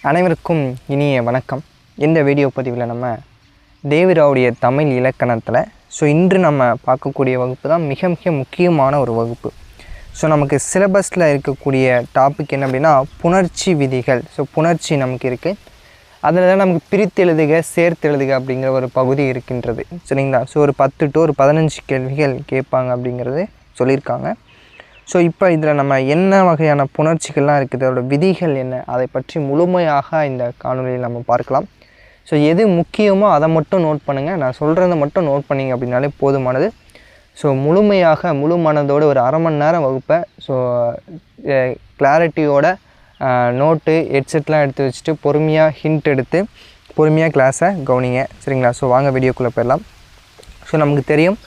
அனைவருக்கும் இனிய வணக்கம். இந்த வீடியோ பதிவில் நம்ம தேவிராவுடைய தமிழ் இலக்கணத்தில் இன்று நம்ம பார்க்கக்கூடிய வகுப்பு தான் மிக மிக முக்கியமான ஒரு வகுப்பு. நமக்கு சிலபஸில் இருக்கக்கூடிய டாபிக் என்ன அப்படின்னா புணர்ச்சி விதிகள். புணர்ச்சி நமக்கு இருக்குது, அதில் தான் நமக்கு பிரித்து எழுதுக சேர்த்து எழுதுக அப்படிங்கிற ஒரு பகுதி இருக்கின்றது. சரிங்களா? ஒரு 10 to 15 கேள்விகள் கேட்பாங்க அப்படிங்கிறது சொல்லியிருக்காங்க. இப்போ இதில் நம்ம என்ன வகையான புணர்ச்சிகள்லாம் இருக்குது, அதோட விதிகள் என்ன, அதை பற்றி முழுமையாக இந்த காணொலியில் நம்ம பார்க்கலாம். எது முக்கியமோ அதை மட்டும் நோட் பண்ணுங்கள். நான் சொல்கிறத மட்டும் நோட் பண்ணிங்க அப்படின்னாலே போதுமானது. முழுமையாக முழு மனதோடு ஒரு அரை மணி நேரம் வகுப்பை கிளாரிட்டியோட நோட்டு ஹெட்செட்லாம் எடுத்து வச்சுட்டு பொறுமையாக ஹிண்ட் எடுத்து பொறுமையாக கிளாஸை கவனிங்க. சரிங்களா? வாங்க வீடியோக்குள்ளே போயிடலாம். நமக்கு தெரியும்,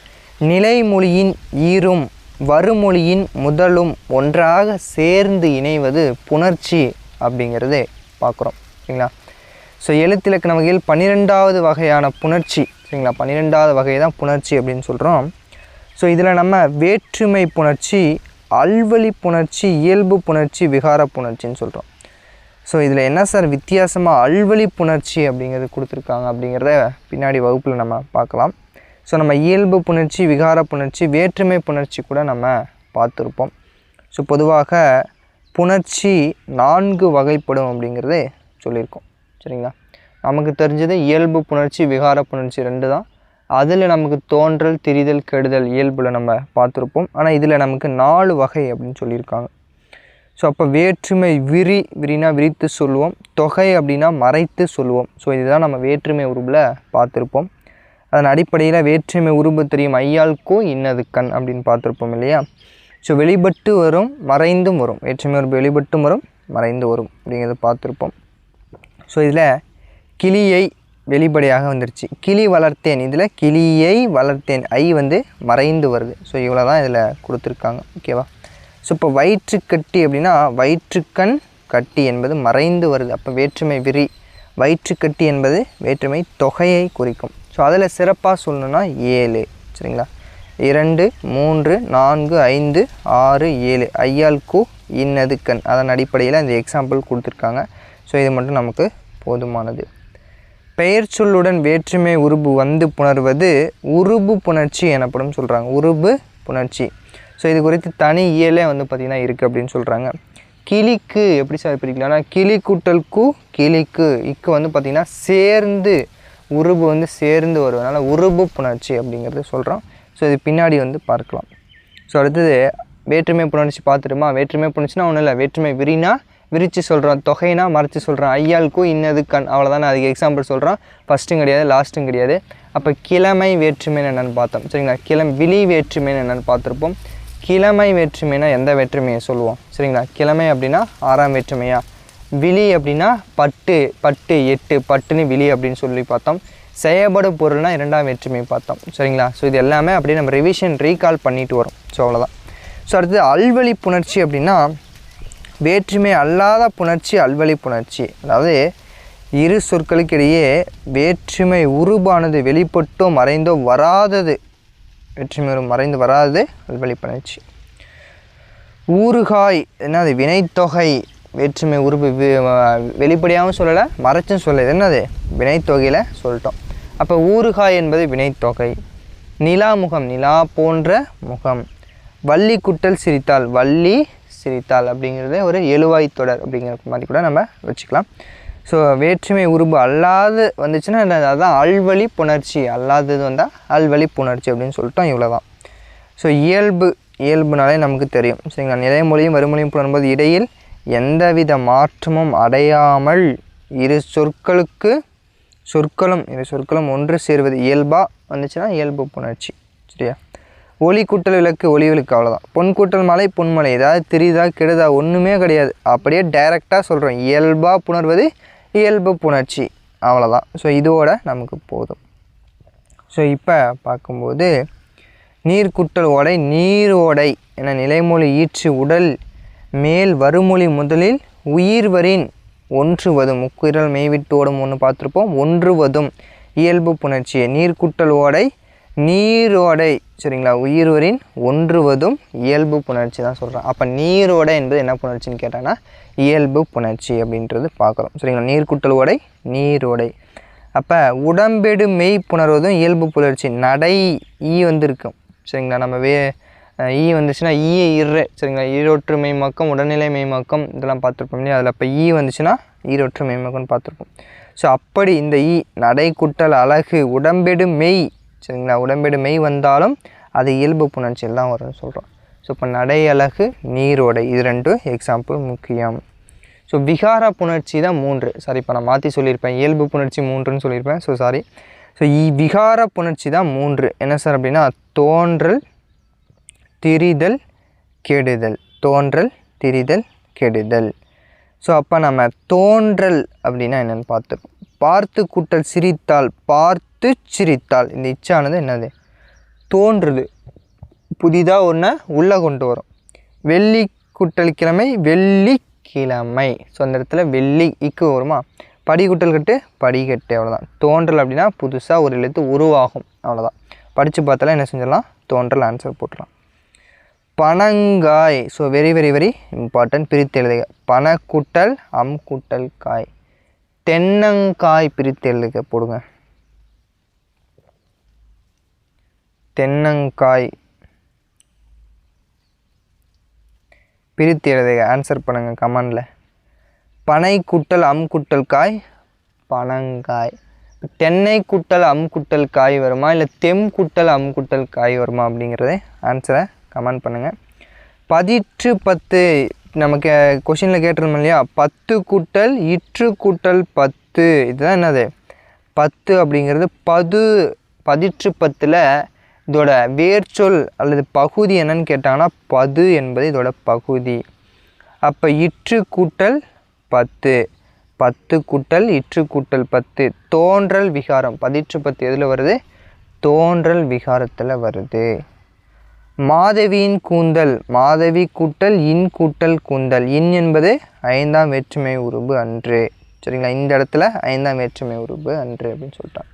நிலைமொழியின் ஈரும் வருமொழியின் முதலும் ஒன்றாக சேர்ந்து இணைவது புணர்ச்சி அப்படிங்கிறது பார்க்குறோம். சரிங்களா? எழுத்திலக்கண வகையில் 12வது வகையான புணர்ச்சி. சரிங்களா? 12வது வகை தான் புணர்ச்சி அப்படின்னு சொல்கிறோம். இதில் நம்ம வேற்றுமை புணர்ச்சி, அல்வழி புணர்ச்சி, இயல்பு புணர்ச்சி, விகார புணர்ச்சின்னு சொல்கிறோம். இதில் என்ன சார் வித்தியாசமாக அல்வழி புணர்ச்சி அப்படிங்கிறது கொடுத்துருக்காங்க அப்படிங்கிறத பின்னாடி வகுப்பில் நம்ம பார்க்கலாம். நம்ம இயல்பு புணர்ச்சி, விகார புணர்ச்சி, வேற்றுமை புணர்ச்சி கூட நம்ம பார்த்துருப்போம். பொதுவாக புணர்ச்சி 4 வகைப்படும் அப்படிங்கிறது சொல்லியிருக்கோம். சரிங்களா? நமக்கு தெரிஞ்சது இயல்பு புணர்ச்சி, விகார புணர்ச்சி 2 தான். அதில் நமக்கு தோன்றல், திரிதல், கெடுதல் இயல்பில் நம்ம பார்த்துருப்போம். ஆனால் இதில் நமக்கு 4 வகை அப்படின்னு சொல்லியிருக்காங்க. அப்போ வேற்றுமை விரினா விரித்து சொல்லுவோம், தொகை அப்படின்னா மறைத்து சொல்லுவோம். இதுதான் நம்ம வேற்றுமை உருபில் பார்த்துருப்போம். அதன் அடிப்படையில் வேற்றுமை உருபு தெரியும், ஐயாள்கோ இன்னது கண் அப்படின்னு பார்த்துருப்போம் இல்லையா? வெளிப்பட்டு வரும், மறைந்தும் வரும். வேற்றுமை உருபு வெளிப்பட்டும் வரும், மறைந்து வரும் அப்படிங்கிறத பார்த்துருப்போம். இதில் கிளியை வெளிப்படையாக வந்துருச்சு. கிளி வளர்த்தேன், இதில் கிளியை வளர்த்தேன், ஐ மறைந்து வருது. இவ்வளோ தான் இதில் கொடுத்துருக்காங்க. ஓகேவா? இப்போ வயிற்றுக்கட்டி அப்படின்னா வயிற்றுக்கண் கட்டி என்பது மறைந்து வருது. அப்போ வேற்றுமை விரி. வயிற்றுக்கட்டி என்பது வேற்றுமை தொகையை குறிக்கும். அதில் சிறப்பாக சொல்லணுன்னா 7. சரிங்களா? 2, 3, 4, 5, 6, 7 ஐயாள்கு இன்னது கண். அதன் அடிப்படையில் இந்த எக்ஸாம்பிள் கொடுத்துருக்காங்க. இது மட்டும் நமக்கு போதுமானது. பெயர் சொல்லுடன் வேற்றுமை உருபு வந்து புணர்வது உருபு புணர்ச்சி எனப்படும் சொல்கிறாங்க. உருபு புணர்ச்சி. இது குறித்து தனி இயலே பார்த்திங்கன்னா இருக்குது அப்படின்னு சொல்கிறாங்க. கிளிக்கு எப்படி சார் பிரிக்கலாம்னா கிளி கூட்டல் கு, கிளிக்கு இக்கு பார்த்திங்கன்னா சேர்ந்து உருபு சேர்ந்து வரும். அதனால் உருபு புணர்ச்சி அப்படிங்கிறது சொல்கிறோம். இது பின்னாடி பார்க்கலாம். அடுத்தது வேற்றுமை புணர்ச்சி பார்த்துட்டுமா. வேற்றுமை புணர்ச்சினா ஒன்றும் இல்லை, வேற்றுமை விரினா விரித்து சொல்கிறோம், தொகைனா மறைச்சி சொல்கிறோம், ஐயாளுக்கும் இன்னது கண். அவ்வளோதானே. அதுக்கு எக்ஸாம்பிள் சொல்கிறோம். ஃபஸ்ட்டும் கிடையாது, லாஸ்ட்டும் கிடையாது. அப்போ கிழமை வேற்றுமைன்னு என்னென்னு பார்த்தோம். சரிங்களா? விழி வேற்றுமைன்னு என்னென்னு பார்த்துருப்போம். கிழமை வேற்றுமைனா எந்த வேற்றுமையை சொல்லுவோம்? சரிங்களா? கிழமை அப்படின்னா 6ஆம் வேற்றுமையா, விழி அப்படின்னா பட்டு 8 பட்டுன்னு விழி அப்படின்னு சொல்லி பார்த்தோம். செய்யப்படும் பொருள்னா 2ஆம் வேற்றுமை பார்த்தோம். சரிங்களா? இது எல்லாமே அப்படியே நம்ம ரிவிஷன் ரீகால் பண்ணிட்டு வரோம். அவ்வளோதான். அடுத்தது அல்வழி புணர்ச்சி அப்படின்னா வேற்றுமை அல்லாத புணர்ச்சி அல்வழி புணர்ச்சி. அதாவது இரு சொற்களுக்கு இடையே வேற்றுமை உருபானது வெளிப்பட்டோ மறைந்தோ வராதது, வேற்றுமை உருவு மறைந்து வராதது அல்வழி புணர்ச்சி. ஊறுகாய் என்னது வினைத்தொகை. வேற்றுமை உருபு வெளிப்படையாகவும் சொல்லலை, மறைச்சும் சொல்லலை. என்னது வினைத்தொகையில் சொல்லிட்டோம். அப்போ ஊறுகாய் என்பது வினைத்தொகை. நிலாமுகம் நிலா போன்ற முகம். வள்ளி குட்டல் சிரித்தால் வள்ளி சிரித்தால் அப்படிங்கிறது ஒரு எழுவாய் தொடர் அப்படிங்கிற மாதிரி கூட நம்ம வச்சுக்கலாம். வேற்றுமை உருபு அல்லாது வந்துச்சுன்னா அதுதான் அல்வழி புணர்ச்சி. அல்லாதது வந்தால் அல்வழி புணர்ச்சி அப்படின்னு சொல்லிட்டோம். இவ்வளோ தான். இயல்புனாலே நமக்கு தெரியும். சரிங்களா? நிலைமொழியும் வருமொழியும் புணரும்போது இடையில் எந்தவித மாற்றமும் அடையாமல் இரு சொற்களும் ஒன்று சேர்வது இயல்பாக வந்துச்சுன்னா இயல்பு புணர்ச்சி. சரியா? ஒளி கூட்டல் விளக்கு ஒளி விளக்கு. அவ்வளோதான். பொன் கூட்டல் மலை பொன்மலை. ஏதாவது திரிதா கெடுதா ஒன்றுமே கிடையாது. அப்படியே டைரெக்டாக சொல்கிறோம். இயல்பாக புணர்வது இயல்பு புணர்ச்சி. அவ்வளோதான். இதோட நமக்கு போதும். இப்போ பார்க்கும்போது நீர் கூட்டல் ஓடை நீரோடை என நிலைமொழி ஈற்று உடல் மேல் வருமொழி முதலில் உயிர்வரின் ஒன்றுவதும். முக்குயிரல் மெய்விட்டு ஓடும் ஒன்று பார்த்துருப்போம். ஒன்றுவதும் இயல்பு புணர்ச்சி. நீர்க்குட்டல் ஓடை நீரோடை. சரிங்களா? உயிர்வரின் ஒன்றுவதும் இயல்பு புணர்ச்சி தான் சொல்கிறேன். அப்போ நீரோடை என்பது என்ன புணர்ச்சின்னு கேட்டாங்கன்னா இயல்பு புணர்ச்சி அப்படின்றது பார்க்குறோம். சரிங்களா, நீர் கூட்டல் ஓடை நீரோடை. அப்போ உடம்பெடு மெய் புணர்வதும் இயல்பு புணர்ச்சி. நடை ஈ இருக்கும். சரிங்களா, நம்ம ஈ வந்துச்சுன்னா ஈயை இரு. சரிங்களா, ஈரொற்று மெய்மாக்கம் உடல்நிலை மெய்மாக்கம் இதெல்லாம் பார்த்துருப்போம் இல்லையா. அதில் இப்போ ஈ வந்துச்சுன்னா ஈரொற்று மெய்மாக்கம்னு பார்த்துருப்போம். ஸோ அப்படி இந்த ஈ நடை குட்டல் அழகு உடம்பெடு மெய். சரிங்களா, உடம்பெடு மெய் வந்தாலும் அது இயல்பு புணர்ச்சியில் தான் வரும்னு சொல்கிறோம். ஸோ இப்போ நடை அழகு நீரோடை இது ரெண்டும் எக்ஸாம்பிள் முக்கியம். ஸோ விகார புணர்ச்சி தான் 3. சாரி, இப்போ நான் மாற்றி சொல்லியிருப்பேன், இயல்பு புணர்ச்சி 3ன்னு சொல்லியிருப்பேன். So sorry. ஸோ விகார புணர்ச்சி தான் 3. என்ன சார் அப்படின்னா தோன்றல், திரிதல், கெடுதல். தோன்றல், திரிதல், கெடுதல். ஸோ அப்போ நம்ம தோன்றல் அப்படின்னா என்னென்னு பார்த்துருக்கோம். பார்த்து கூட்டல் சிரித்தால், பார்த்து சிரித்தால். இந்த இச்சானது என்னது, தோன்றுது, புதிதாக ஒன்றை உள்ளே கொண்டு வரும். வெள்ளி கூட்டல் கிழமை, வெள்ளி கிழமை. ஸோ அந்த இடத்துல வெள்ளி இக்கு வருமா, படி கூட்டல் கட்டு படிக்கட்டு. அவ்வளோதான். தோன்றல் அப்படின்னா புதுசாக ஒரு எழுத்து உருவாகும். அவ்வளோதான். படித்து பார்த்தாலும் என்ன செஞ்சிடலாம், தோன்றல் ஆன்சர் போட்டுடலாம். பனங்காய். So very very very important. பிரித்து எழுதுக. பன கூட்டல் அம் கூட்டல் காய். தென்னங்காய் பிரித்து எழுதுக போடுங்க. தென்னங்காய் பிரித்து எழுதுக. ஆன்சர் பண்ணுங்கள் கமெண்டில். பனை கூட்டல் அம் கூட்டல் காய் பனங்காய். தென்னை கூட்டல் அம் கூட்டல் காய் வருமா, இல்லை தெம் கூட்டல் அம் கூட்டல் காய் வருமா அப்படிங்கிறத ஆன்சரை கமெண்ட் பண்ணுங்கள். 10 10 நமக்கு கொஷினில் கேட்டிருந்தோம் இல்லையா. 10 கூட்டல் இற்று கூட்டல் 10. இதுதான் என்னது 10 அப்படிங்கிறது 10 10ல் இதோட வேர்ச்சொல் அல்லது பகுதி என்னன்னு கேட்டாங்கன்னா 10 என்பது இதோட பகுதி. அப்போ இற்று கூட்டல் 10, 10 கூட்டல் இற்று கூட்டல் 10. தோன்றல் விகாரம். 10 10 எதில் வருது, தோன்றல் விகாரத்தில் வருது. மாதவியின் கூந்தல். மாதவி கூட்டல் இன் கூட்டல் கூந்தல். இன் என்பது 5ஆம் வேற்றுமை உருபு அன்று. சரிங்களா, இந்த இடத்துல 5ஆம் வேற்றுமை உருபு அன்று அப்படின்னு சொல்லிட்டான்.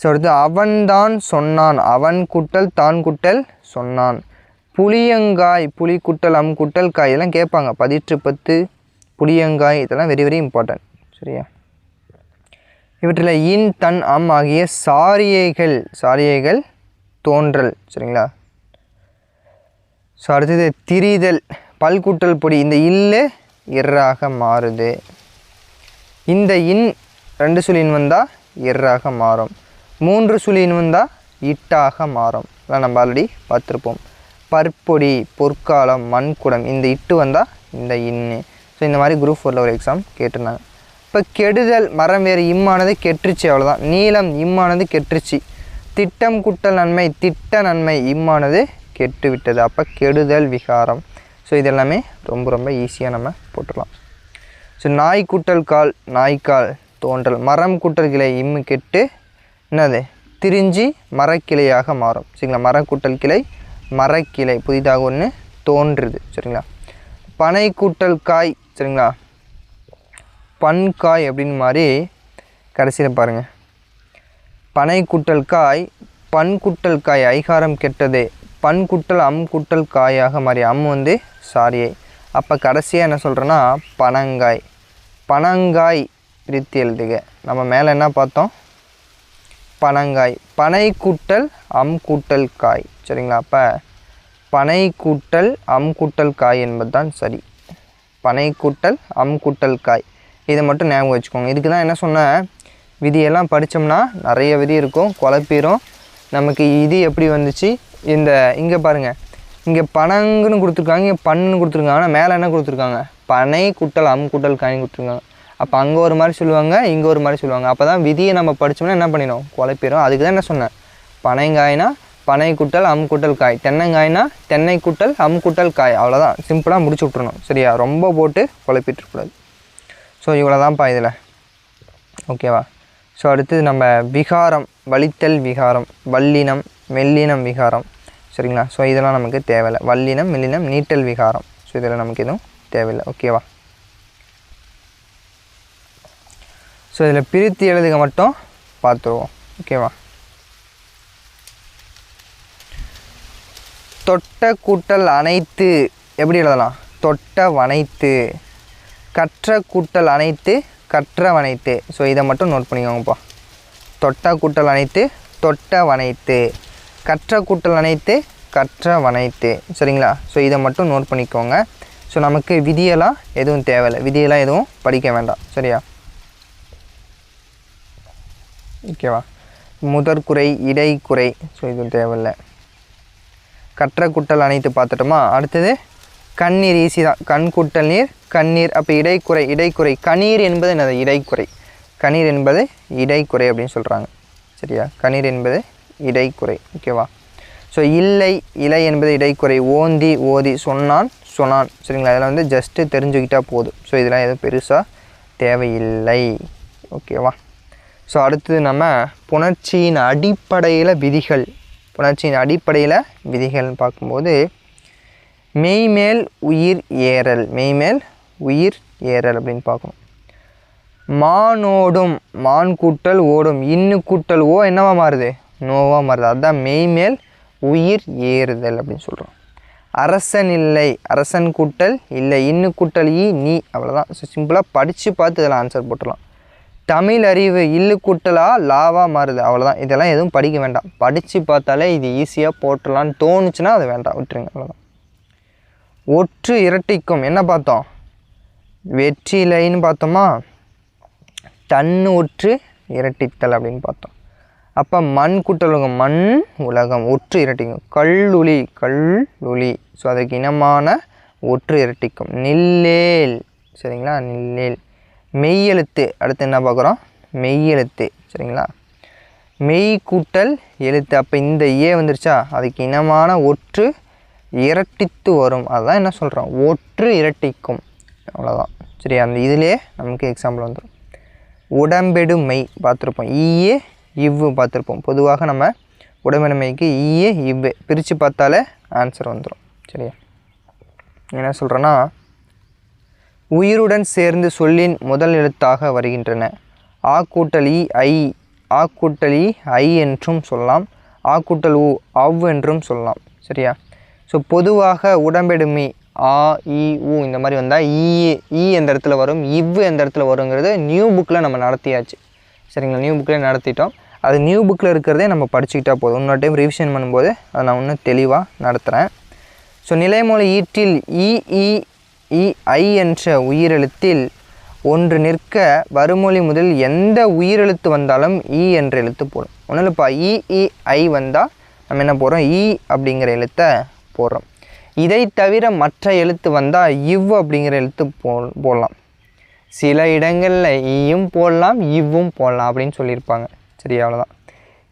ஸோ அடுத்து அவன்தான் சொன்னான். அவன் கூட்டல் தான் கூட்டல் சொன்னான். புளியங்காய். புளி கூட்டல் அம் கூட்டல் காய். இதெல்லாம் கேட்பாங்க. 10 10 புளியங்காய் இதெல்லாம் வெரி வெரி இம்பார்ட்டன்ட். சரியா, இவற்றில் இன் தன் அம் ஆகிய சாரியைகள் தோன்றல். சரிங்களா. ஸோ அடுத்தது திரிதல். பல்கூட்டல் பொடி. இந்த இல்லு எர்ராக மாறுது. இந்த இன் 2 சுழின் வந்தால் எர்ராக மாறும். 3 சுழின் வந்தால் இட்டாக மாறும். இதெல்லாம் நம்ம ஆல்ரெடி பார்த்துருப்போம். பற்பொடி, பொற்காலம், மண்குடம். இந்த இட்டு வந்தால் இந்த இன்னு. ஸோ இந்த மாதிரி குரூப் 4ல் ஒரு எக்ஸாம் கேட்டிருந்தாங்க. இப்போ கெடுதல். மரம் வேறு இம்மானது கெட்டுருச்சு. அவ்வளோதான். நீளம் இம்மானது கெட்டுருச்சு. திட்டம் கூட்டல் நன்மை, திட்ட நன்மை இம்மானது கெட்டு விட்டது. அப்போ கெடுதல் விகாரம். ஸோ இதெல்லாமே ரொம்ப ரொம்ப ஈஸியாக நம்ம போட்டுடலாம். ஸோ நாய் கூட்டல் கால், நாய்க்கால் தோன்றல். மரம் கூட்டல் கிளை இம்மு கெட்டு என்னது திரிஞ்சி மரக்கிளையாக மாறும். சரிங்களா, மரம் கூட்டல் கிளை மரக்கிளை புதிதாக ஒன்று தோன்றுது. சரிங்களா. பனை கூட்டல் காய். சரிங்களா, பன்காய் அப்படின்னு மாதிரி கடைசியில் பாருங்கள். பனை கூட்டல் காய், பன் கூட்டல் காய் ஐகாரம் கெட்டது. பன் கூட்டல் அம் கூட்டல் காயாக மாறி அம் வந்து சாரியை. அப்போ கடைசியாக என்ன சொல்கிறேன்னா பனங்காய். பனங்காய் பிரித்து எழுதுக. நம்ம மேலே என்ன பார்த்தோம், பனங்காய். பனை கூட்டல் அம் கூட்டல் காய். சரிங்களா, அப்போ பனை கூட்டல் அம் கூட்டல் காய் என்பது தான் சரி. பனை கூட்டல் அம் கூட்டல் காய். இதை மட்டும் ஞாபகம் வச்சுக்கோங்க. இதுக்கு தான் என்ன சொன்னேன், விதியெல்லாம் படித்தோம்னா நிறைய விதி இருக்கும், குழப்பிடும் நமக்கு. இது எப்படி வந்துச்சு, இந்த இங்கே பாருங்கள், இங்கே பனங்குன்னு கொடுத்துருக்காங்க, இங்கே பண்ணுன்னு கொடுத்துருக்காங்க. ஆனால் மேலே என்ன கொடுத்துருக்காங்க, பனை கூட்டல் அம் கூட்டல் காய்னு கொடுத்துருக்காங்க. அப்போ அங்கே ஒரு மாதிரி சொல்லுவாங்க, இங்கே ஒரு மாதிரி சொல்லுவாங்க. அப்போ தான் விதியை நம்ம படித்தோம்னா என்ன பண்ணிடும், குழப்பிடும். அதுக்கு தான் என்ன சொன்னேன், பனைங்காய்னா பனை கூட்டல் அம் கூட்டல் காய், தென்னங்காய்னா தென்னை கூட்டல் அம் கூட்டல் காய். அவ்வளோதான், சிம்பிளாக முடிச்சு விட்றணும். சரியா, ரொம்ப போட்டு குழப்பிட்டுருக்கூடாது. ஸோ இவ்வளோ தான்ப்பா இதில். ஓகேவா. ஸோ அடுத்து நம்ம விகாரம், வலித்தல் விகாரம், வல்லினம் மெல்லினம் விகாரம். சரிங்களா. ஸோ இதெல்லாம் நமக்கு தேவையில்லை. வல்லினம் மெல்லினம் நீட்டல் விகாரம். ஸோ இதெல்லாம் நமக்கு எதுவும் தேவையில்லை. ஓகேவா. ஸோ இதில் பிரித்து எழுதுக மட்டும் பார்த்துருவோம். ஓகேவா. தொட்ட கூட்டல் அனைத்து எப்படி எழுதலாம், தொட்ட வனைத்து. கற்ற கூட்டல் அனைத்து கற்றவனைத்து. ஸோ இதை மட்டும் நோட் பண்ணிக்கோங்கப்பா. தொட்ட கூட்டல் அனைத்து தொட்டவனைத்து, கற்ற கூட்டல் அனைத்து கற்றவனைத்து. சரிங்களா? ஸோ இதை மட்டும் நோட் பண்ணிக்கோங்க. ஸோ நமக்கு விதியெல்லாம் எதுவும் தேவையில்லை, விதியெல்லாம் எதுவும் படிக்க வேண்டாம். சரியா? ஓகேவா? முதற்குறை இடைக்குறை, ஸோ இது தேவையில்லை. கற்ற கூட்டல் அனைத்து பார்த்துட்டோமா? அடுத்தது கண்ணீர், ஈஸி தான். கண் கூட்டல் நீர் கண்ணீர். அப்போ இடைக்குறை இடைக்குறை கண்ணீர் என்பது என்னது? இடைக்குறை. கண்ணீர் என்பது இடைக்குறை அப்படின்னு சொல்கிறாங்க. சரியா? கண்ணீர் என்பது இடைக்குறை. ஓகேவா? ஸோ இல்லை இலை என்பது இடைக்குறை. ஓந்தி ஓதி சொன்னான் சொன்னான். சரிங்களா? இதெல்லாம் வந்து ஜஸ்ட்டு தெரிஞ்சுக்கிட்டால் போதும். ஸோ இதெல்லாம் எதுவும் பெருசாக தேவையில்லை. ஓகேவா? ஸோ அடுத்தது நம்ம புணர்ச்சியின் அடிப்படையில் விதிகள். புணர்ச்சியின் அடிப்படையில் விதிகள்னு பார்க்கும்போது மெய்மேல் உயிர் ஏறல், மெய்மேல் உயிர் ஏறல் அப்படின்னு பார்க்கணும். மானோடும், மான் கூட்டல் ஓடும், இன்னு கூட்டல் ஓ என்னவா மாறுது? நோவாக மாறுது. அதுதான் மெய்மேல் உயிர் ஏறுதல் அப்படின்னு சொல்கிறோம். அரசன் இல்லை, அரசன் கூட்டல் இல்லை, இன்னு கூட்டல் ஈ நீ. அவ்வளோதான். ஸோ சிம்பிளாக படித்து பார்த்து இதெல்லாம் ஆன்சர் போட்டுடலாம். தமிழ் அறிவு இல்லு கூட்டலா லாவாக மாறுது. அவ்வளோதான். இதெல்லாம் எதுவும் படிக்க வேண்டாம், படித்து பார்த்தாலே இது ஈஸியாக போட்டுடலான்னு தோணுச்சுன்னா அது வேண்டாம், விட்டுருங்க. அவ்வளோதான். ஒற்று இரட்டிக்கும் என்ன பார்த்தோம்? வெற்றிலைன்னு பார்த்தோமா? தன்னு ஒற்று இரட்டித்தல் அப்படின்னு பார்த்தோம். அப்போ மண் கூட்டல் உலகம், மண் உலகம். ஒற்று இரட்டிக்கும். கல்லுளி கல்லுளி, ஸோ அதுக்கு இனமான ஒற்று இரட்டிக்கும். நில்லேல். சரிங்களா? நில்லேல். மெய்யெழுத்து. அடுத்து என்ன பார்க்குறோம்? மெய்யெழுத்து. சரிங்களா? மெய் கூட்டல் எழுத்து. அப்போ இந்த ஏ வந்துருச்சா, அதுக்கு இனமான ஒற்று இரட்டித்து வரும். அதுதான் என்ன சொல்கிறோம்? ஒற்று இரட்டிக்கும். அவ்வளோதான். சரி, அந்த இதிலே நமக்கு எக்ஸாம்பிள் வந்துடும். உடம்பெடுமை பார்த்துருப்போம். ஈயே இவ்வு பார்த்துருப்போம். பொதுவாக நம்ம உடம்பெடுமைக்கு ஈயே இவ்வு பிரித்து பார்த்தாலே ஆன்சர் வந்துடும். சரியா? என்ன சொல்கிறேன்னா, உயிருடன் சேர்ந்து சொல்லின் முதல் எழுத்தாக வருகின்றன. ஆ கூட்டல் இ ஐ, ஆ கூட்டல் இ ஐ என்றும் சொல்லலாம். ஆ கூட்டல் உ அவ் என்றும் சொல்லலாம். சரியா? ஸோ பொதுவாக உடம்பெடுமை ஆ இ உ இந்த மாதிரி வந்தால் ஈ எந்த இடத்துல வரும், இவ்வு எந்த இடத்துல வருங்கிறது நியூ புக்கில் நம்ம நடத்தியாச்சு. சரிங்களா? நியூ புக்கில் நடத்திட்டோம். அது நியூ புக்கில் இருக்கிறதே நம்ம படிச்சுக்கிட்டால் போதும். இன்னொரு டைம் ரிவிஷன் பண்ணும்போது அதை நான் இன்னும் தெளிவாக நடத்துகிறேன். ஸோ நிலைமொழி ஈற்றில் இ இ இ ஐ என்ற உயிரெழுத்தில் ஒன்று நிற்க வருமொழி முதல் எந்த உயிரெழுத்து வந்தாலும் ஈ என்ற எழுத்து போடும். ஒன்றும் இல்லைப்பா, இ இ ஐ வந்தால் நம்ம என்ன போடுறோம்? ஈ அப்படிங்கிற எழுத்தை போடுறோம். இதை தவிர மற்ற எழுத்து வந்தால் இவ் அப்படிங்கிற எழுத்து போடலாம். சில இடங்களில் ஈயும் போடலாம் இவ்வும் போடலாம் அப்படின்னு சொல்லியிருப்பாங்க. சரி, அவ்வளோதான்.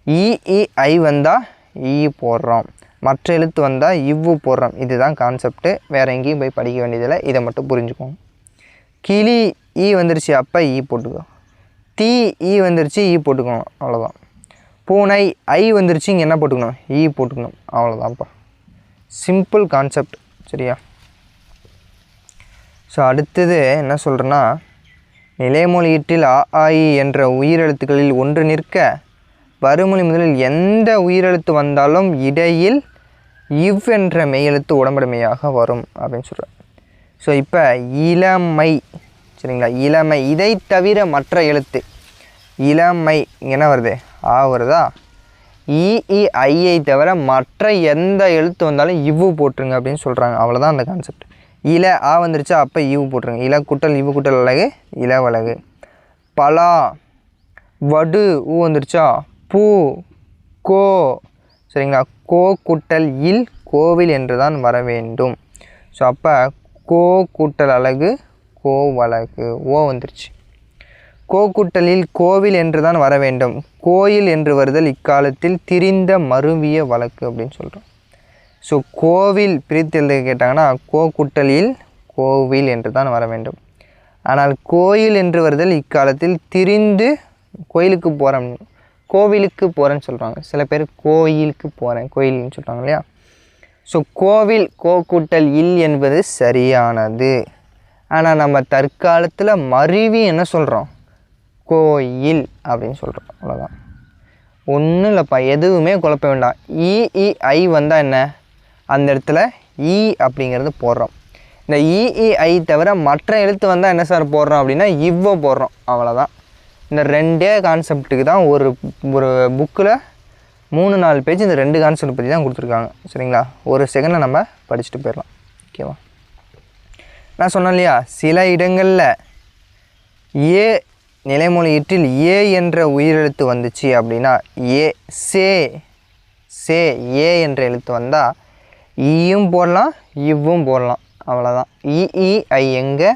இ இ ஐ வந்தால் ஈ போடுறோம், மற்ற எழுத்து வந்தால் இவ்வு போடுறோம். இதுதான் கான்செப்ட்டு. வேறு எங்கேயும் போய் படிக்க வேண்டியதில்லை. இதை மட்டும் புரிஞ்சுக்கோங்க. கிளி ஈ வந்துருச்சு, அப்போ ஈ போட்டுக்கோ. தீ ஈ வந்துருச்சு, ஈ போட்டுக்கணும். அவ்வளோதான். பூனை ஐ வந்துருச்சு, இங்கே என்ன போட்டுக்கணும்? ஈ போட்டுக்கணும். அவ்வளோதான்ப்பா. Simple concept. சரியா? ஸோ அடுத்தது என்ன சொல்கிறேன்னா, நிலைமொழியீட்டில் ஆ ஆ இ என்ற உயிரெழுத்துக்களில் ஒன்று நிற்க வருமொழி முதலில் எந்த உயிரெழுத்து வந்தாலும் இடையில் இவ் என்ற மெய்யெழுத்து உடம்படுமையாக வரும் அப்படின்னு சொல்கிறேன். ஸோ இப்போ இளமை. சரிங்களா? இளமை. இதை தவிர மற்ற எழுத்து இளமை என்ன வருது? ஆ வருதா? இ இ ஐயை தவிர மற்ற எந்த எழுத்து வந்தாலும் இவ்வு போட்டுருங்க அப்படின்னு சொல்கிறாங்க. அவ்வளோதான் அந்த கான்செப்ட். இல ஆ வந்துருச்சா, அப்போ இவ்வு போட்டுருங்க. இல கூட்டல் இவ்வு கூட்டல் அழகு இளவழகு. பலா வடு ஊ வந்துருச்சா, பூ கோ. சரிங்களா? கோ கூட்டல் இல் கோவில் என்று தான் வர வேண்டும். ஸோ அப்போ கோ கூட்டல் அழகு கோவழகு. ஓ வந்துருச்சு. கோ கூட்டலில் கோவில் என்று தான் வர வேண்டும். கோயில் என்று வருதல் இக்காலத்தில் திரிந்த மருவிய வழக்கு அப்படின்னு சொல்கிறோம். ஸோ கோவில் பிரித்து எழுத கேட்டாங்கன்னா கோ கூட்டலில் கோவில் என்று தான் வர வேண்டும். ஆனால் கோயில் என்று வருதல் இக்காலத்தில் திரிந்து கோயிலுக்கு போகிறேன் கோவிலுக்கு போகிறேன்னு சொல்கிறாங்க. சில பேர் கோயிலுக்கு போகிறேன் கோயில்னு சொல்கிறாங்க இல்லையா? ஸோ கோவில் கோ கூட்டல் இல் என்பது சரியானது. ஆனால் நம்ம தற்காலத்தில் மருவி என்ன சொல்கிறோம்? கோயில் அப்படின்னு சொல்கிறோம். அவ்வளோதான். ஒன்றும் இல்லைப்பா, எதுவுமே குழப்ப வேண்டாம். இ இ ஐ வந்தால் என்ன? அந்த இடத்துல ஈ அப்படிங்கிறது போடுறோம். இந்த இஇஐ தவிர மற்ற எழுத்து வந்தால் என்ன சார் போடுறோம் அப்படின்னா இவ்வோ போடுறோம், அவ்வளோதான். இந்த ரெண்டே கான்செப்ட்டுக்கு தான் ஒரு புக்கில் 3-4 பேஜ் இந்த 2 கான்செப்ட் பற்றி தான் கொடுத்துருக்காங்க. சரிங்களா, ஒரு செகண்டில் நம்ம படிச்சுட்டு போயிடலாம். ஓகேவா, நான் சொன்னேன் இல்லையா, சில இடங்களில் ஏ நிலைமொழி ஈற்றில் ஏ என்ற உயிரெழுத்து வந்துச்சு அப்படின்னா சே ஏ என்ற எழுத்து வந்தால் ஈயும் போடலாம் இவ்வும் போடலாம், அவ்வளோதான். இஇஐ எங்கே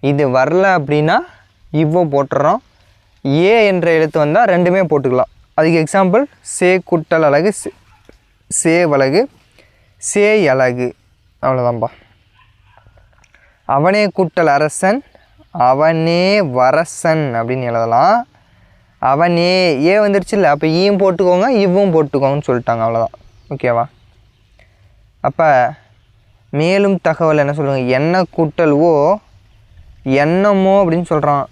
இது வரல அப்படின்னா இவ்வோ போட்டுறோம். ஏ என்ற எழுத்து வந்தால் ரெண்டுமே போட்டுக்கலாம். அதுக்கு எக்ஸாம்பிள் சே குட்டல் அழகு, சே வலகு, சே அழகு, அவ்வளோதான்ப்பா. அவனே குட்டல் அரசன், அவனே வரசன் அப்படின்னு எழுதலாம். அவனே ஏ வந்துருச்சு இல்லை, அப்போ ஈயும் போட்டுக்கோங்க இவ்வும் போட்டுக்கோங்கன்னு சொல்லிட்டாங்க, அவ்வளோதான். ஓகேவா, அப்போ மேலும் தகவல் என்ன சொல்லுவாங்க, என்ன கூட்டல் ஓ என்னமோ அப்படின்னு சொல்கிறான்.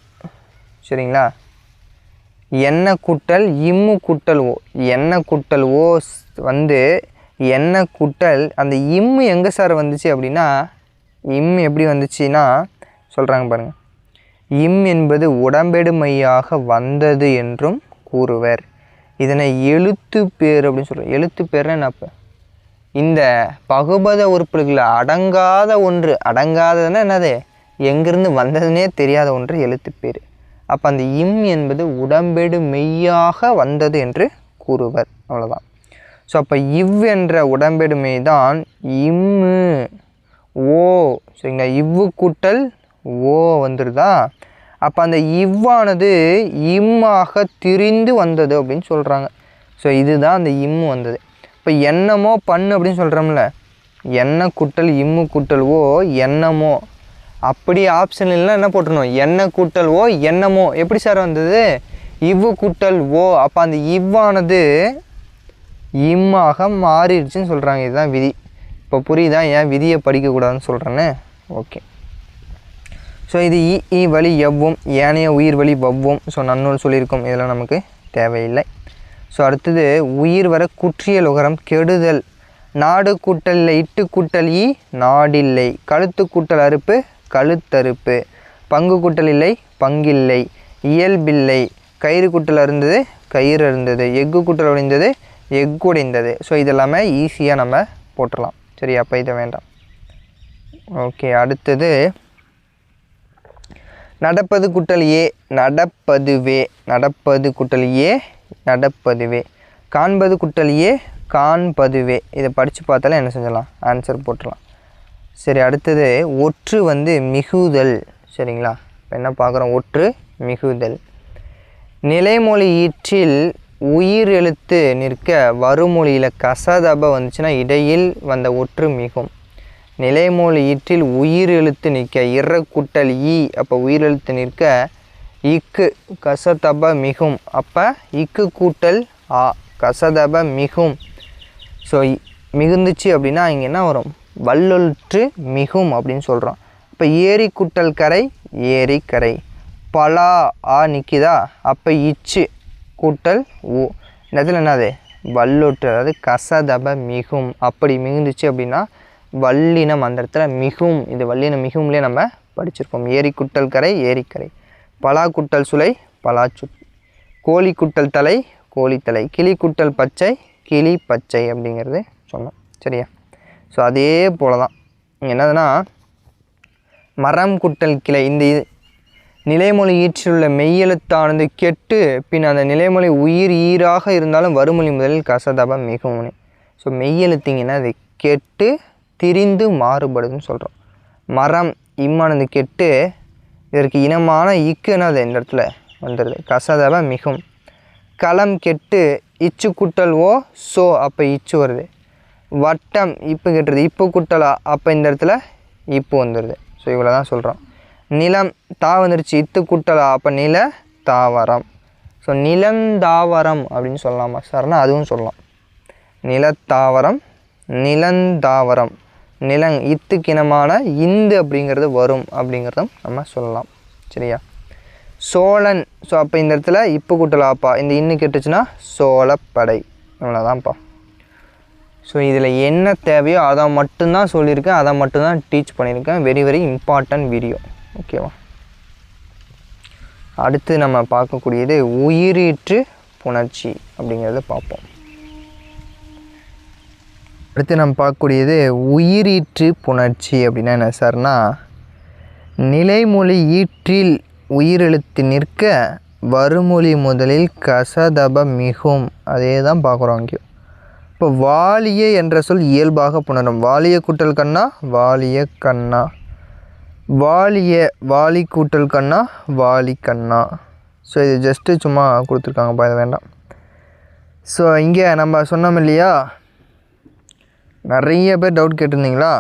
சரிங்களா, என்ன கூட்டல் இம்மு கூட்டல் ஓ, என்ன கூட்டல் ஓ வந்து என்ன கூட்டல் அந்த இம்மு எங்கே சார் வந்துச்சு அப்படின்னா, இம் எப்படி வந்துச்சுன்னா சொல்கிறாங்க பாருங்கள், இம் என்பது உடம்பெடுமையாக வந்தது என்றும் கூறுவர். இதனை எழுத்து பேர் அப்படின்னு சொல்கிறோம். எழுத்து பேர்னா என்னப்போ, இந்த பகுபத உறுப்புகளில் அடங்காத ஒன்று, அடங்காததுன்னா என்னது, எங்கேருந்து வந்ததுன்னே தெரியாத ஒன்று எழுத்து பேர். அப்போ அந்த இம் என்பது உடம்பெடு மெய்யாக வந்தது என்று கூறுவர், அவ்வளோதான். ஸோ அப்போ இவ் என்ற உடம்பெடுமை தான் இம்மு ஓ. சரிங்களா, இவ்வு கூட்டல் ஓ வந்துடுதா, அப்போ அந்த இவ்வானது இம்மாக திரிந்து வந்தது அப்படின்னு சொல்கிறாங்க. ஸோ இதுதான் அந்த இம்மு வந்தது. இப்போ என்னமோ பண்ணு அப்படின்னு சொல்கிறோம்ல, என்ன கூட்டல் இம்மு கூட்டல் ஓ என்னமோ, அப்படி ஆப்ஷன் இல்லைன்னா என்ன போட்டுருணும், என்ன கூட்டல் ஓ என்னமோ. எப்படி சார் வந்தது, இவ்வு கூட்டல் ஓ, அப்போ அந்த இவ்வானது இம்மாக மாறிடுச்சுன்னு சொல்கிறாங்க. இதுதான் விதி. இப்போ புரியுதா ஏன் விதியை படிக்கக்கூடாதுன்னு சொல்கிறேன்னு? ஓகே, ஸோ இது இ வழி எவ்வும், ஏனைய உயிர் வழி வவ்வும். ஸோ நன்னூல் சொல்லியிருக்கோம், இதெல்லாம் நமக்கு தேவையில்லை. ஸோ அடுத்தது உயிர் வர குற்றியல் உகரம் கெடுதல், நாடு கூட்டல் இல்லை, இட்டு கூட்டல் இ நாடில்லை, கழுத்து கூட்டல் அறுப்பு கழுத்தறுப்பு, பங்கு கூட்டல் இல்லை பங்கில்லை, இயல்பில்லை, கயிறு கூட்டல் அருந்தது கயிறு அருந்தது, எஃகு கூட்டல் உடைந்தது எஃகு உடைந்தது. ஸோ இதெல்லாமே ஈஸியாக நம்ம போட்டுடலாம். சரி, அப்போ இதை வேண்டாம். ஓகே, அடுத்தது நடப்பது கூட்டல் ஏ நடப்பதுவே, நடப்பது கூட்டல் ஏ நடப்பதுவே, காண்பது கூட்டல் ஏ காண்பதுவே. இதை படித்து பார்த்தாலே என்ன செஞ்சலாம், ஆன்சர் போட்டுடலாம். சரி, அடுத்தது ஒற்று வந்து மிகுதல். சரிங்களா, இப்போ என்ன பார்க்குறோம், ஒற்று மிகுதல். நிலைமொழி ஈற்றில் உயிர் எழுத்து நிற்க வருமொழியில் கசதப வந்துச்சுன்னா இடையில் வந்த ஒற்று மிகும். நிலைமொழி ஈற்றில் உயிர் எழுத்து நிற்க இற கூட்டல் ஈ, அப்போ உயிர் எழுத்து நிற்க இக்கு கசதப மிகும், அப்போ இக்கு கூட்டல் ஆ கசதப மிகும். ஸோ மிகுந்துச்சு அப்படின்னா இங்கே என்ன வரும், வல்லொற்று மிகும் அப்படின்னு சொல்கிறோம். இப்போ ஏரி கூட்டல் கரை ஏரி கரை, பலா ஆ நிற்கிதா, அப்போ இச்சு கூட்டல் ஊ, இந்த இடத்துல என்னது வல்லொற்று, அதாவது கசதப மிகும். அப்படி மிகுந்துச்சு அப்படின்னா வல்லினம் அந்த இடத்துல மிகும். இது வல்லினம் மிகும்லேயே நம்ம படிச்சிருக்கோம். ஏரி குட்டல் கரை ஏரிக்கரை, பலா குட்டல் சுளை பலாச்சு, கோழி குட்டல் தலை கோழித்தலை, கிளி குட்டல் பச்சை கிளி பச்சை அப்படிங்கிறது சொன்னோம். சரியா, ஸோ அதே போல் தான் என்னதுன்னா மரம் குட்டல் கிளை. இந்த நிலைமொழி ஈற்றிலுள்ள மெய்யெழுத்தானது கெட்டு பின் அந்த நிலைமொழி உயிர் ஈராக இருந்தாலும் வருமொழி முதலில் கசதபம் மிகவும். ஸோ மெய்யெழுத்திங்கன்னா அது கெட்டு திரிந்து மாறுபடுதுன்னு சொல்கிறோம். மரம் இம்மானது கெட்டு இதற்கு இனமான இக்குன்னு இந்த இடத்துல வந்துடுது, கசதப மிகும். களம் கெட்டு இச்சு குட்டல் ஓ சோ, அப்போ இச்சு வருது. வட்டம் இப்போ கெட்டுறது இப்போ குட்டலா, அப்போ இந்த இடத்துல இப்போ வந்துடுது. ஸோ இவ்வளோ தான் சொல்கிறோம். நிலம் தா வந்துருச்சு, இத்து குட்டலா, அப்போ நில தாவரம். ஸோ நிலந்தாவரம் அப்படின்னு சொல்லலாமா சார்னா அதுவும் சொல்லலாம். நிலத்தாவரம் நிலந்தாவரம், நிலங் இத்துக்கினமான இந்து அப்படிங்கிறது வரும் அப்படிங்கிறதும் நம்ம சொல்லலாம். சரியா, சோழன். ஸோ அப்போ இந்த இடத்துல இப்போ கூட்டலாப்பா, இந்த இன்னு கெட்டுச்சுன்னா சோழப்படை. இவ்வளோதான்ப்பா. ஸோ இதில் என்ன தேவையோ அதை மட்டும்தான் சொல்லியிருக்கேன், அதை மட்டும்தான் டீச் பண்ணியிருக்கேன். Very very important video. ஓகேவா? அடுத்து நம்ம பார்க்கக்கூடியது உயிரீற்று புணர்ச்சி அப்படிங்கிறத பார்ப்போம். அடுத்து நம்ம பார்க்கக்கூடியது உயிரீற்று புணர்ச்சி அப்படின்னா என்ன சார்னா, நிலைமொழி ஈற்றில் உயிரெழுத்து நிற்க வருமொழி முதலில் கசதப மிகும். அதே தான் பார்க்குறோம் இங்கே. இப்போ வாலிய என்ற சொல் இயல்பாக புணரும். வாலிய கூட்டல் கண்ணா வாலிய கண்ணா, வாலிய வாலி கூட்டல் கண்ணா வாலி கண்ணா. ஸோ இது ஜஸ்ட்டு சும்மா கொடுத்துருக்காங்கப்பா, இது வேண்டாம். ஸோ இங்கே நம்ம சொன்னோம் இல்லையா, நிறைய பேர் டவுட் கேட்டிருந்தீங்களா,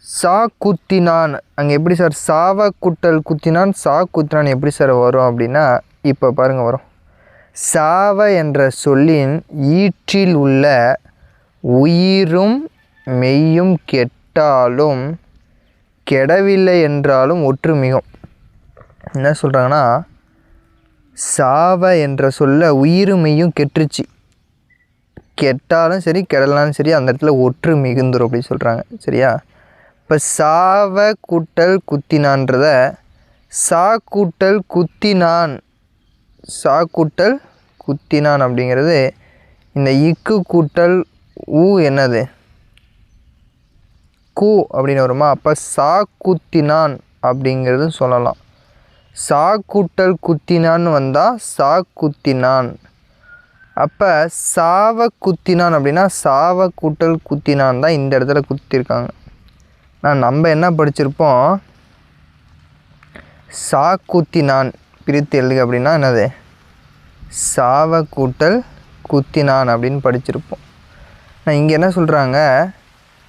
சா குத்தினான் அங்கே எப்படி சார் சாவ குட்டல் குத்தினான் சா குத்தினான் எப்படி சார் வரும் அப்படின்னா, இப்போ பாருங்கள் வரும். சாவ என்ற சொல்லின் ஈற்றில் உள்ள உயிரும் மெய்யும் கெட்டாலும் கெடவில்லை என்றாலும் ஒற்று மிகும். என்ன சொல்கிறாங்கன்னா, சாவ என்ற சொல்ல உயிரும் மெய்யும் கெட்டுருச்சு, கெட்டாலும் சரி கெடலாலும் சரி அந்த இடத்துல ஒற்று மிகுந்துரும் அப்படி சொல்கிறாங்க. சரியா? இப்போ சாவ கூட்டல் குத்தினான்றத சா கூட்டல் குத்தினான், சா கூட்டல் குத்தினான் அப்படிங்கிறது இந்த இக்கு கூட்டல் ஊ என்னது கூ அப்படின்னு வருமா? அப்போ சா குத்தினான் அப்படிங்கிறது சொல்லலாம். சா கூட்டல் குத்தினான்னு வந்தால் சா குத்தினான். அப்போ சாவ குத்தினான் அப்படின்னா சாவ கூட்டல் குத்தினான் தான் இந்த இடத்துல குத்திருக்காங்க. நம்ம என்ன படிச்சிருப்போம், சா குத்தினான் பிரித்து எழுதுக அப்படின்னா என்னது சாவ கூட்டல் குத்தினான் அப்படின்னு படிச்சிருப்போம். நான் இங்கே என்ன சொல்கிறாங்க,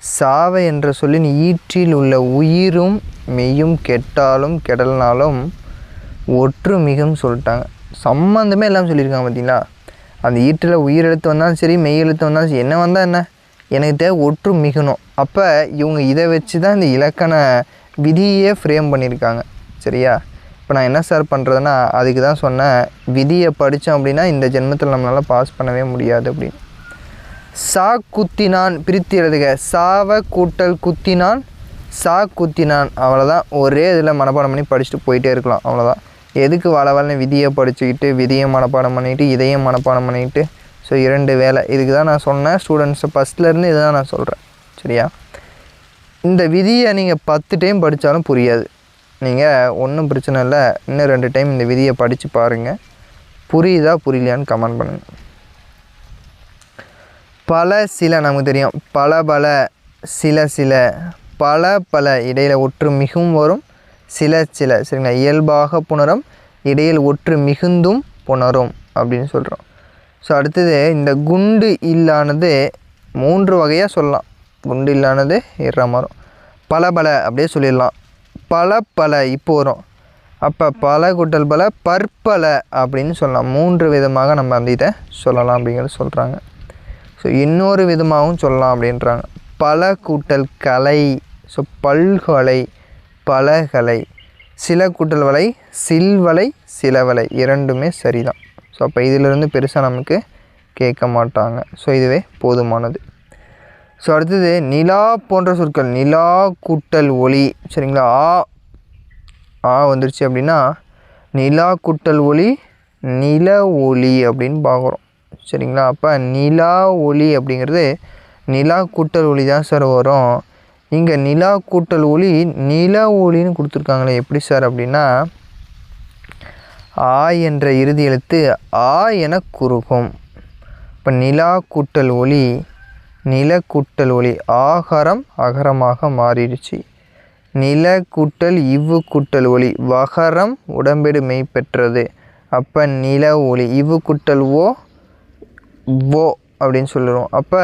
சாவ என்ற சொல்லின் ஈற்றில் உள்ள உயிரும் மெய்யும் கெட்டாலும் கெடல்னாலும் ஒற்று மிகும் சொல்லிட்டாங்க. சம்மந்தமே எல்லாம் சொல்லியிருக்காங்க பார்த்தீங்களா. அந்த ஈற்றில் உயிர் எழுத்து வந்தாலும் சரி மெய் எழுத்து வந்தாலும் சரி, என்ன வந்தால் என்ன, எனக்கு தேவை ஒற்று மிகணும். அப்போ இவங்க இதை வச்சு தான் இந்த இலக்கண விதியே ஃப்ரேம் பண்ணியிருக்காங்க. சரியா? இப்போ நான் என்ன சார் பண்ணுறதுன்னா, அதுக்கு தான் சொன்னேன், விதியை படித்தோம் அப்படின்னா இந்த ஜென்மத்தில் நம்மளால் பாஸ் பண்ணவே முடியாது அப்படின்னு. சா குத்தினான் பிரித்து எழுதுக, சாவ கூட்டல் குத்தினான் சா குத்தினான், அவ்வளோதான். ஒரே இதில் மனப்பாடம் பண்ணி படிச்சுட்டு போயிட்டே இருக்கலாம், அவ்வளோதான். எதுக்கு வளவலன்னு விதியை படிச்சுக்கிட்டு விதியை மனப்பாடம் பண்ணிக்கிட்டு இதையும் மனப்பாடம் பண்ணிக்கிட்டு, ஸோ 2 வேலை. இதுக்கு தான் நான் சொன்னேன் ஸ்டூடெண்ட்ஸை ஃபஸ்ட்லேருந்து இதை தான் நான் சொல்கிறேன். சரியா? இந்த விதியை நீங்கள் 10 டைம் படித்தாலும் புரியாது. நீங்கள் ஒன்றும் பிரச்சனை இல்லை, இன்னும் 2 டைம் இந்த விதியை படித்து பாருங்கள், புரியுதா புரியலையான்னு கமெண்ட் பண்ணுங்கள். பல சில நமக்கு தெரியும், பல பல சில சில, பல பல இடையில் ஒற்று மிகும் வரும், சில சில. சரிங்களா? இயல்பாக புணரும், இடையில் ஒற்று மிகுந்தும் புணரும் அப்படின்னு சொல்கிறோம். ஸோ அடுத்தது இந்த குண்டு இல்லானது 3 வகையாக சொல்லலாம். குண்டு இல்லானது இறமரும், பல பல அப்படியே சொல்லிடலாம், பல பல இப்போ வரும். அப்போ பல கூட்டல் பல பற்பல அப்படின்னு சொல்லலாம். 3 விதமாக நம்ம அந்த இதை சொல்லலாம் அப்படிங்கிறது சொல்கிறாங்க. ஸோ இன்னொரு விதமாகவும் சொல்லலாம் அப்படின்றாங்க. பல கூட்டல் கலை, ஸோ பல்கலை பலகலை, சில கூட்டல் வலை சில்வலை சிலவலை, இரண்டுமே சரிதான். ஸோ அப்போ இதிலிருந்து பெருசாக நமக்கு கேட்க மாட்டாங்க. ஸோ இதுவே போதுமானது. ஸோ அடுத்தது நிலா போன்ற சொற்கள், நிலா கூட்டல் ஒளி. சரிங்களா? ஆ வந்துருச்சு அப்படின்னா நிலா கூட்டல் ஒளி நில ஒளி அப்படின்னு பார்க்குறோம். சரிங்களா? அப்போ நிலா ஒளி அப்படிங்கிறது நிலா கூட்டல் ஒளி தான் சார் வரும். இங்கே நிலா கூட்டல் ஒளி நில ஒளின்னு கொடுத்துருக்காங்களே, எப்படி சார் அப்படின்னா, ஆ என்ற இறுதி எழுத்து ஆ என குறுகும். இப்போ நிலா கூட்டல் ஒளி நில கூட்டல் ஒளி, ஆகாரம் அகரமாக மாறிடுச்சு. நில கூட்டல் இவ்வு கூட்டல் ஒளி, வகரம் உடம்பெடு மெய் பெற்றது. அப்போ நில ஒளி, இவ்வு கூட்டல் ஓ அப்படின்னு சொல்லுவோம். அப்போ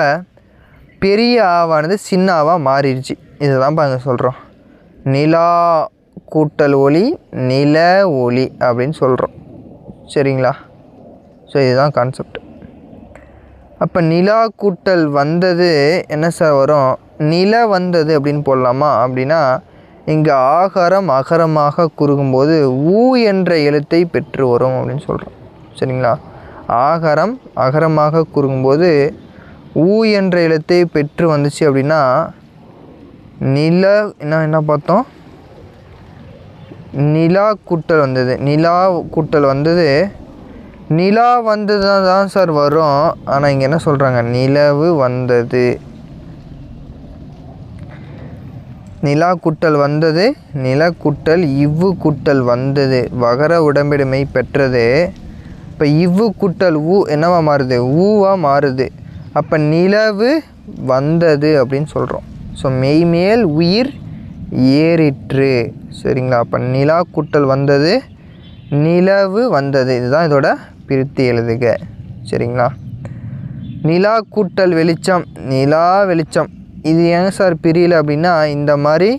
பெரிய ஆவானது சின்ன ஆவாக மாறிடுச்சு. இதை தான் அங்கே சொல்கிறோம், நிலா கூட்டல் ஒளி நில ஒளி அப்படின்னு சொல்கிறோம். சரிங்களா? ஸோ இதுதான் கான்செப்ட். அப்போ நிலா கூட்டல் வந்தது என்ன சார் வரும், நில வந்தது அப்படின்னு போடலாமா அப்படின்னா, இங்கே ஆகாரம் அகரமாக குறுகும்போது ஊ என்ற எழுத்தை பெற்று வரும் அப்படின்னு சொல்கிறோம். சரிங்களா? ஆகாரம் அகரமாக குறுகும்போது ஊ என்ற எழுத்தை பெற்று வந்துச்சு அப்படின்னா நில என்ன பார்த்தோம், நிலா கூட்டல் வந்தது. நிலா கூட்டல் வந்தது, நிலா வந்தது தான் சார் வரும். ஆனால் இங்கே என்ன சொல்கிறாங்க, நிலவு வந்தது. நிலா கூட்டல் வந்தது, நில கூட்டல் இவ்வு கூட்டல் வந்தது, வகர உடம்பிடுமை பெற்றது. இப்போ இவ்வு கூட்டல் ஊ என்னவா மாறுது, ஊவாக மாறுது. அப்போ நிலவு வந்தது அப்படின்னு சொல்கிறோம். ஸோ மெய்மேல் உயிர் ஏறிற்று. சரிங்களா? அப்போ நிலா கூட்டல் வந்தது, நிலவு வந்தது. இதுதான் இதோட பிரித்து எழுதுக. சரிங்களா? நிலா கூட்டல் வெளிச்சம், நிலா வெளிச்சம். இது ஏங்க சார் பிரியல அப்படின்னா, இந்த மாதிரி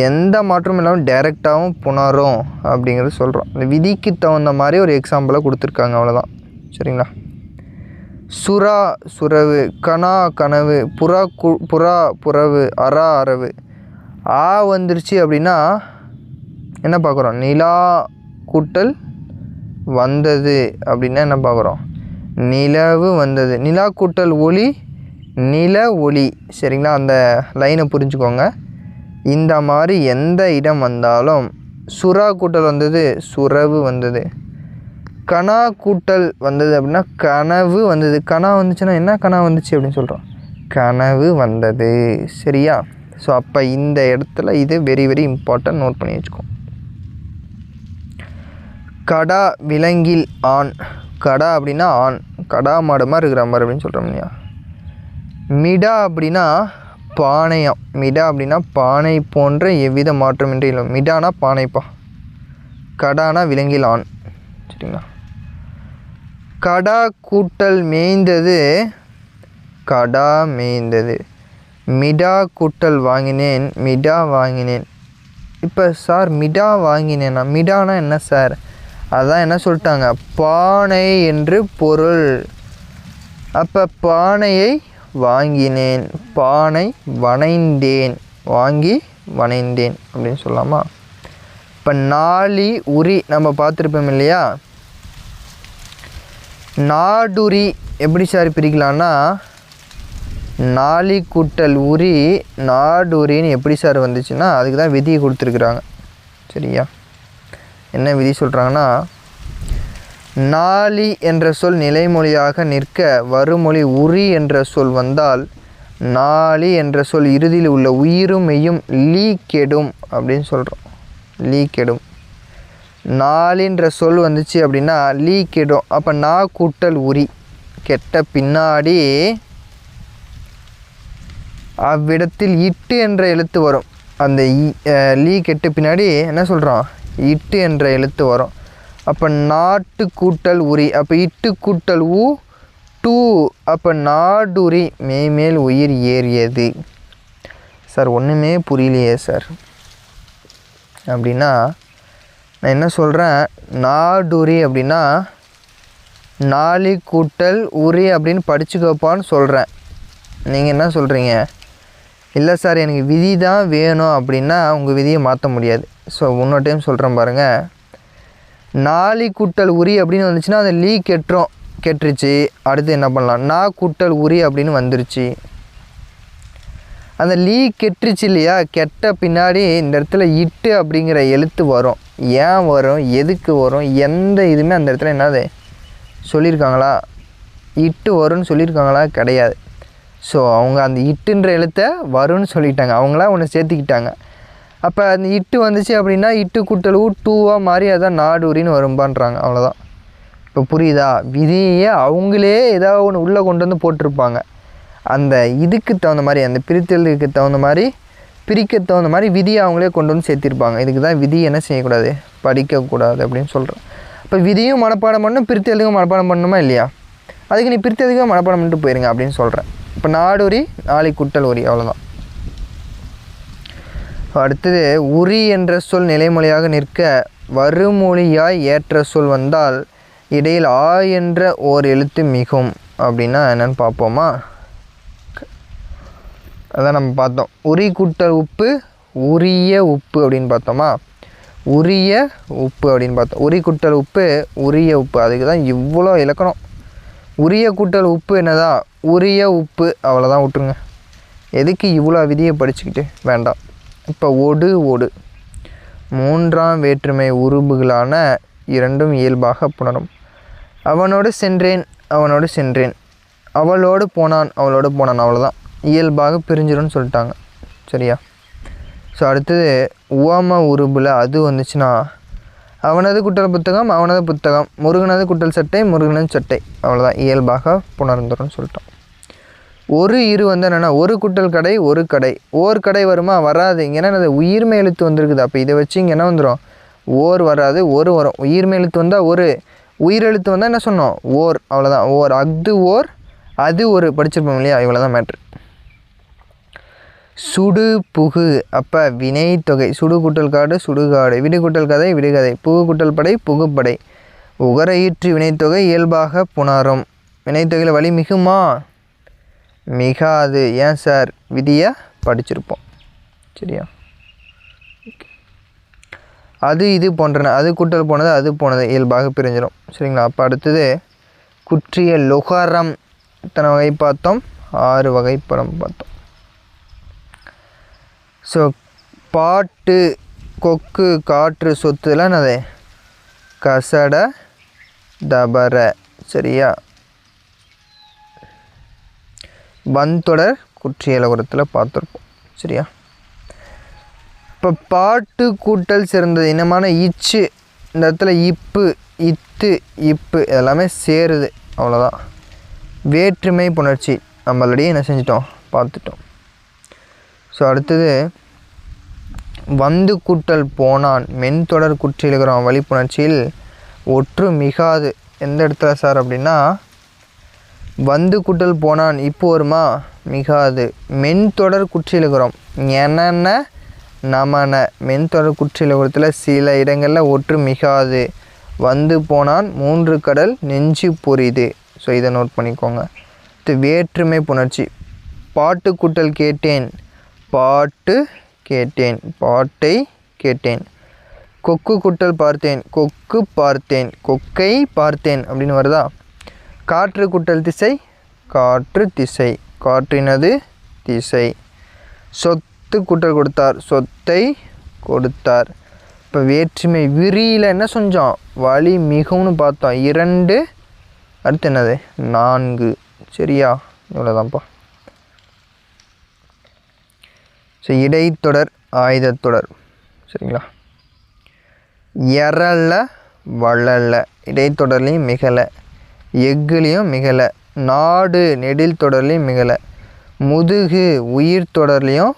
எந்த மாற்றமும் இல்லாமல் டைரெக்டாகவும் புணரும் அப்படிங்கிறது சொல்கிறோம். இந்த விதிக்கு தகுந்த மாதிரி ஒரு எக்ஸாம்பிளை கொடுத்துருக்காங்க, அவ்வளோதான். சரிங்களா? சுறா சுறவு, கனா கனவு, புறா புறவு, அரா அரவு. ஆ வந்துருச்சு அப்படின்னா என்ன பார்க்குறோம், நிலா கூட்டல் வந்தது அப்படின்னா என்ன பார்க்குறோம், நிலவு வந்தது. நிலா கூட்டல் ஒளி, நில ஒளி. சரிங்களா? அந்த லைனை புரிஞ்சுக்கோங்க. இந்த மாதிரி எந்த இடம் வந்தாலும் சுறா கூட்டல் வந்தது, சுறவு வந்தது. கனா கூட்டல் வந்தது அப்படின்னா கனவு வந்தது. கனா வந்துச்சுன்னா என்ன கனா வந்துச்சு அப்படின்னு சொல்கிறோம், கனவு வந்தது. சரியா? ஸோ அப்போ இந்த இடத்துல இது வெரி வெரி இம்பார்ட்டன்ட், நோட் பண்ணி வச்சுக்கோ. கடா விலங்கில் ஆண். கடா அப்படின்னா ஆண், கடா மாடு மாதிரி இருக்கிற மாதிரி அப்படின்னு சொல்கிறோம் இல்லையா? மிடா அப்படின்னா பானையம். மிடா அப்படின்னா பானை போன்ற எவ்வித மாற்றமின்றி இல்லை. மிடானா பானைப்பா, கடானா விலங்கில் ஆண். சரிங்களா? கடா கூட்டல் மேய்ந்தது, கடா மேய்ந்தது. மிடா கூட்டல் வாங்கினேன், மிடா வாங்கினேன். இப்போ சார் மிடா வாங்கினேன்னா, மிடானா என்ன சார், அதான் என்ன சொல்லிட்டாங்க, பானை என்று பொருள். அப்போ பானையை வாங்கினேன், பானை வணைந்தேன், வாங்கி வணைந்தேன் அப்படின்னு சொல்லலாமா? இப்போ நாளி உரி நம்ம பார்த்துருப்போம் இல்லையா? நாடுரி எப்படி சார் பிரிக்கலான்னா, நாளி கூட்டல் உரி நாடுரின்னு எப்படி சார் வந்துச்சுன்னா அதுக்கு தான் விதியை கொடுத்துருக்குறாங்க. சரியா? என்ன விதி சொல்கிறாங்கன்னா, நாளி என்ற சொல் நிலைமொழியாக நிற்க வருமொழி உரி என்ற சொல் வந்தால் நாளி என்ற சொல் இறுதியில் உள்ள உயிரும் மெய்யும் லீ கெடும் அப்படின்னு சொல்கிறோம். லீ கெடும். நாளின்ற சொல் வந்துச்சு அப்படின்னா லீ கெடும். அப்போ நா கூட்டல் உரி கெட்ட பின்னாடி அவ்விடத்தில் இட்டு என்ற எழுத்து வரும். அந்த லீ கெட்ட பின்னாடி என்ன சொல்கிறோம், இட்டு என்ற எழுத்து வரும். அப்போ நாட்டு கூட்டல் உரி, அப்போ இட்டு கூட்டல் ஊ டூ. அப்போ நாடுரி மேய்மேல் உயிர் ஏறியது. சார் ஒன்றுமே புரியலையே சார் அப்படின்னா நான் என்ன சொல்கிறேன், நாடுரி அப்படின்னா நாளி கூட்டல் உரி அப்படின்னு படிச்சுக்கப்பான்னு சொல்கிறேன். நீங்கள் என்ன சொல்கிறீங்க, இல்லை சார் எனக்கு விதி தான் வேணும் அப்படின்னா உங்கள் விதியை மாற்ற முடியாது. ஸோ இன்னொரு டைம் சொல்கிறேன் பாருங்கள். நாளி கூட்டல் உரி அப்படின்னு வந்துச்சுன்னா அந்த லீ கெட்டுருச்சு. அடுத்து என்ன பண்ணலாம், நா கூட்டல் உரி அப்படின்னு வந்துருச்சு. அந்த லீ கெட்டுருச்சு இல்லையா, கெட்ட பின்னாடி இந்த இடத்துல இட்டு அப்படிங்கிற எழுத்து வரும். ஏன் வரும், எதுக்கு வரும், எந்த இதுவுமே அந்த இடத்துல என்னது சொல்லியிருக்காங்களா, இட்டு வரும்னு சொல்லியிருக்காங்களா, கிடையாது. ஸோ அவங்க அந்த இட்டுன்ற எழுத்தை வரும்னு சொல்லிட்டாங்க, அவங்களா ஒன்று சேர்த்துக்கிட்டாங்க. அப்போ அந்த இட்டு வந்துச்சு அப்படின்னா இட்டு கூட்டல் ஊ டூவாக மாறி அதான் நாடுரின்னு வரும்பான்றாங்க. அவ்வளோதான். இப்போ புரியுதா? விதியே அவங்களே ஏதாவது ஒன்று உள்ளே கொண்டு வந்து போட்டிருப்பாங்க. அந்த இதுக்கு தகுந்த மாதிரி, அந்த பிரித்தலுக்கு தகுந்த மாதிரி, பிரிக்க தகுந்த மாதிரி விதியை அவங்களே கொண்டு வந்து சேர்த்திருப்பாங்க. இதுக்கு தான் விதி என்ன செய்யக்கூடாது, படிக்கக்கூடாது அப்படின்னு சொல்கிறோம். இப்போ விதியும் மனப்பாடம் பண்ணணும், பிரித்தலுக்கும் மனப்பாடம் பண்ணணுமா இல்லையா? அதுக்கு நீ பிரித்தலுக்கும் மனப்பாடம் பண்ணிட்டு போயிருங்க அப்படின்னு சொல்கிறேன். இப்போ நாடுரி நாளை கூட்டல் உரி, அவ்வளோதான். அடுத்தது உரி என்ற சொல் நிலைமொழியாக நிற்க வருமொழியாய் ஏற்ற சொல் வந்தால் இடையில் ஆ என்ற ஓர் எழுத்து மிகும் அப்படின்னா என்னென்னு பார்ப்போமா? அதான் நம்ம பார்த்தோம். உரி கூட்டல் உப்பு, உரிய உப்பு அப்படின்னு பார்த்தோமா? உரிய உப்பு அப்படின்னு பார்த்தோம். உரி கூட்டல் உப்பு, உரிய உப்பு. அதுக்கு தான் இவ்வளோ இலக்கணம். உரிய கூட்டல் உப்பு என்னதான், உரிய உப்பு அவ்வளோதான் விட்டுருங்க. எதுக்கு இவ்வளோ விதியை படிச்சுக்கிட்டு வேண்டாம். இப்போ ஒடு மூன்றாம் வேற்றுமை உருபுகளான இரண்டும் இயல்பாக புணரும். அவனோடு சென்றேன் அவளோடு போனான் அவ்வளோதான் இயல்பாக பிரிஞ்சிடும்னு சொல்லிட்டாங்க. சரியா? ஸோ அடுத்தது உவம உருபில் அது வந்துச்சுன்னா அவனது குட்டல் புத்தகம் அவனது புத்தகம், முருகனது குட்டல் சட்டை முருகனது சட்டை, அவ்வளோதான் இயல்பாக புணர்ந்துரும்னு சொல்லிட்டோம். ஒரு இரு வந்து என்னென்னா ஒரு குட்டல் கடை ஒரு கடை, ஓர் கடை வருமா வராது. இங்கே என்ன உயிர்மை எழுத்து வந்துருக்குது. அப்போ இதை வச்சு இங்கே என்ன வந்துடும், ஓர் வராது ஒரு வரும். உயிர்மை எழுத்து வந்தால் ஒரு, உயிரெழுத்து வந்தால் என்ன சொன்னோம் ஓர், அவ்வளோதான். ஓர் அஃது ஓர் அது ஒரு படிச்சிருப்போம் இல்லையா, இவ்வளோ தான் மேட்ரு. சுடு புகு அப்போ வினை தொகை, சுடு குட்டல் காடு சுடுகாடு, விடு குட்டல் கதை விடுகதை, புகு குட்டல் படை புகுப்படை, உகர ஈற்று வினைத்தொகை இயல்பாக புணரும். வினைத்தொகையில் வழி மிகுமா மிகாது. ஏன் சார், விதியை படிச்சிருப்போம். சரியா? அது இது போன்றன, அது குட்டல் போனது அது போனது இயல்பாக பிரிஞ்சிடும். சரிங்களா? அப்போ அடுத்தது குற்றிய லுகரம் எத்தனை வகை பார்த்தோம், 6 வகைப்படம் பார்த்தோம். ஸோ பாட்டு கொக்கு காற்று சொத்துலாம் என்னது கசட தபர. சரியா? வன்தொடர் குற்றியலகுரத்தில் பார்த்துருப்போம். சரியா? இப்போ பாட்டு கூட்டல் சிறந்தது இனமான இச்சு, இந்த இடத்துல இப்பு இத்து இப்பு எல்லாமே சேருது, அவ்வளோதான். வேற்றுமை புணர்ச்சி நம்ம ஆல்ரெடி என்ன செஞ்சிட்டோம் பார்த்துட்டோம். ஸோ அடுத்தது வந்து கூட்டல் போனான் மென்தொடர் குற்றியலுகிறோம் வழிப்புணர்ச்சியில் ஒற்று மிகாது. எந்த இடத்துல சார் அப்படின்னா வந்து கூட்டல் போனான் இப்போ வருமா மிகாது. மென்தொடர் குற்றியலுகிறோம் என்னென்ன நமன மென்தொடர் குற்றியலுகிறத்தில் சில இடங்களில் ஒற்று மிகாது. வந்து போனான் 3 கடல் நெஞ்சு பொரிது. ஸோ இதை நோட் பண்ணிக்கோங்க. இது வேற்றுமை புணர்ச்சி. பாட்டு கூட்டல் கேட்டேன் பாட்டு கேட்டேன் பாட்டை கேட்டேன். கொக்கு குட்டல் பார்த்தேன் கொக்கு பார்த்தேன் கொக்கை பார்த்தேன் அப்படின்னு வருதா. காற்று குட்டல் திசை காற்று திசை காற்றினது திசை. சொத்து குட்டல் கொடுத்தார் சொத்தை கொடுத்தார். இப்போ வேற்றுமை விரியில் என்ன செஞ்சோம் வழி மிகும்னு பார்த்தோம் 2, அடுத்து என்னது 4. சரியா? இவ்வளோதான்ப்பா. ஸோ இடைத்தொடர் ஆயுதத்தொடர். சரிங்களா? எரல வளல இடைத்தொடர்லையும் மிகலை, எஃகுலேயும் மிகலை, நாடு நெடில் தொடர்லையும் மிகலை, முதுகு உயிர் தொடர்லையும்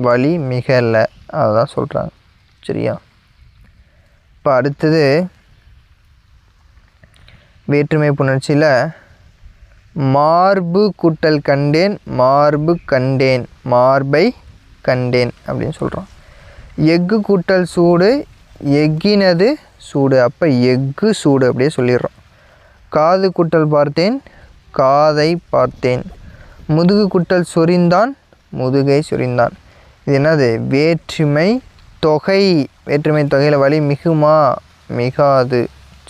வழி மிகலை, அதுதான் சொல்கிறாங்க. சரியா? இப்போ அடுத்தது வேற்றுமை புணர்ச்சியில் மார்பு கூட்டல் கண்டேன் மார்பு கண்டேன் மார்பை கண்டேன் அப்படின்னு சொல்கிறோம். எஃகு கூட்டல் சூடு எஃகினது சூடு, அப்போ எஃகு சூடு அப்படியே சொல்லிடுறோம். காது கூட்டல் பார்த்தேன் காதை பார்த்தேன். முதுகு கூட்டல் சொரிந்தான் முதுகை சொரிந்தான். இது என்னது வேற்றுமை தொகை. வேற்றுமை தொகையில் வழி மிகுமா மிகாது.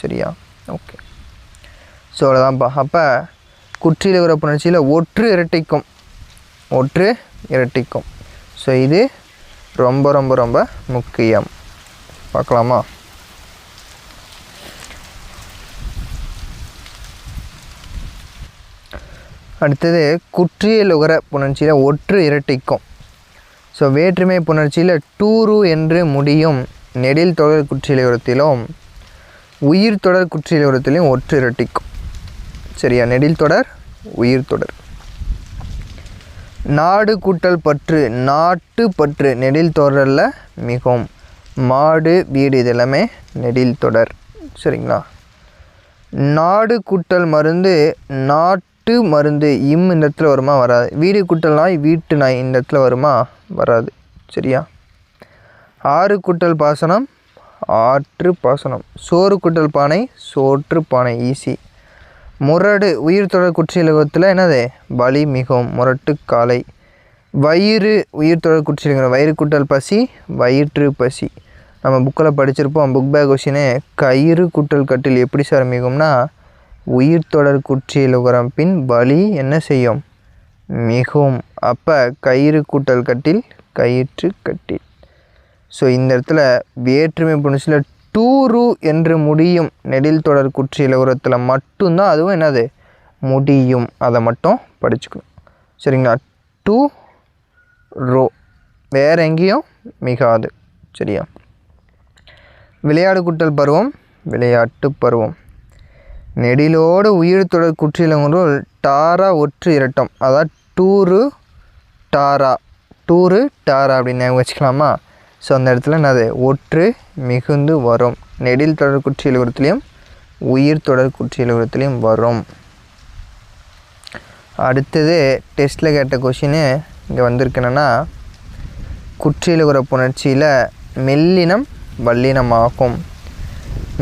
சரியா? ஓகே. ஸோ அவ்வளோதான்ப்பா. அப்போ குற்றியலுகிற புணர்ச்சியில் ஒற்று இரட்டிக்கும். ஸோ இது ரொம்ப ரொம்ப ரொம்ப முக்கியம். பார்க்கலாமா? அடுத்தது குற்றியலுகிற புணர்ச்சியில் ஒற்று இரட்டிக்கும். ஸோ வேற்றுமை புணர்ச்சியில் டூரு என்று முடியும் நெடில் தொடர் குற்றியலுகரத்திலும் உயிர் தொடர் குற்றியலுகரத்திலும் ஒற்று இரட்டிக்கும். சரியா? நெடில் தொடர் உயிர் தொடர். நாடு கூட்டல் பற்று நாட்டு பற்று நெடில் தொடரில் மிகவும். மாடு வீடு இதெல்லாமே நெடில் தொடர். சரிங்களா? நாடு கூட்டல் மருந்து நாட்டு மருந்து இந்த இடத்துல வருமா வராது. வீடு கூட்டல் நாய் வீட்டு நாய் இந்த இடத்துல வருமா வராது. சரியா? ஆறு கூட்டல் பாசனம் ஆற்று பாசனம். சோறு கூட்டல் பானை சோற்று பானை ஈஸி. முரடு உயிர் தொடர் குற்றியலுகத்தில் என்னது வலி மிகவும் முரட்டு காலை. வயிறு உயிர் தொடர் குற்றியலுகிற வயிறு கூட்டல் பசி வயிற்று பசி. நம்ம புக்கில் படிச்சிருப்போம் புக் பேக் கொஷினே கயிறு கூட்டல் கட்டில் எப்படி சார் மிகும்னா உயிர் தொடர் குற்றியலுகரம் பின் வலி என்ன செய்யும்? மிகும். அப்போ கயிறு கூட்டல் கட்டில் கயிற்று கட்டில். ஸோ இந்த இடத்துல வேற்றுமை புணர்ச்சியில் டூரு என்று முடியும் நெடில் தொடர் குற்றியலுகரத்தில் மட்டும்தான் அதுவும் என்னது முடியும். அதை மட்டும் படிச்சுக்கணும். சரிங்களா? டூ ரோ வேறு எங்கேயும் மிகாது. சரியா? விளையாடு கூட்டல் பருவம் விளையாட்டு பருவம். நெடிலோடு உயிர் தொடர் குற்றியலுகரம் டாரா ஒற்று இரட்டம். அதாவது டூரு டாரா அப்படின்னு வச்சுக்கலாமா? ஸோ அந்த இடத்துல என்னது ஒற்று மிகுந்து வரும். நெடில் தொடர் குற்றியலுகரத்துலேயும் உயிர் தொடர் குற்றியலுகரத்துலேயும் வரும். அடுத்தது டெஸ்ட்டில் கேட்ட கொஷின்னு இங்கே வந்திருக்குன்னா குற்றியலுகர புணர்ச்சியில் மெல்லினம் வல்லினமாகும்.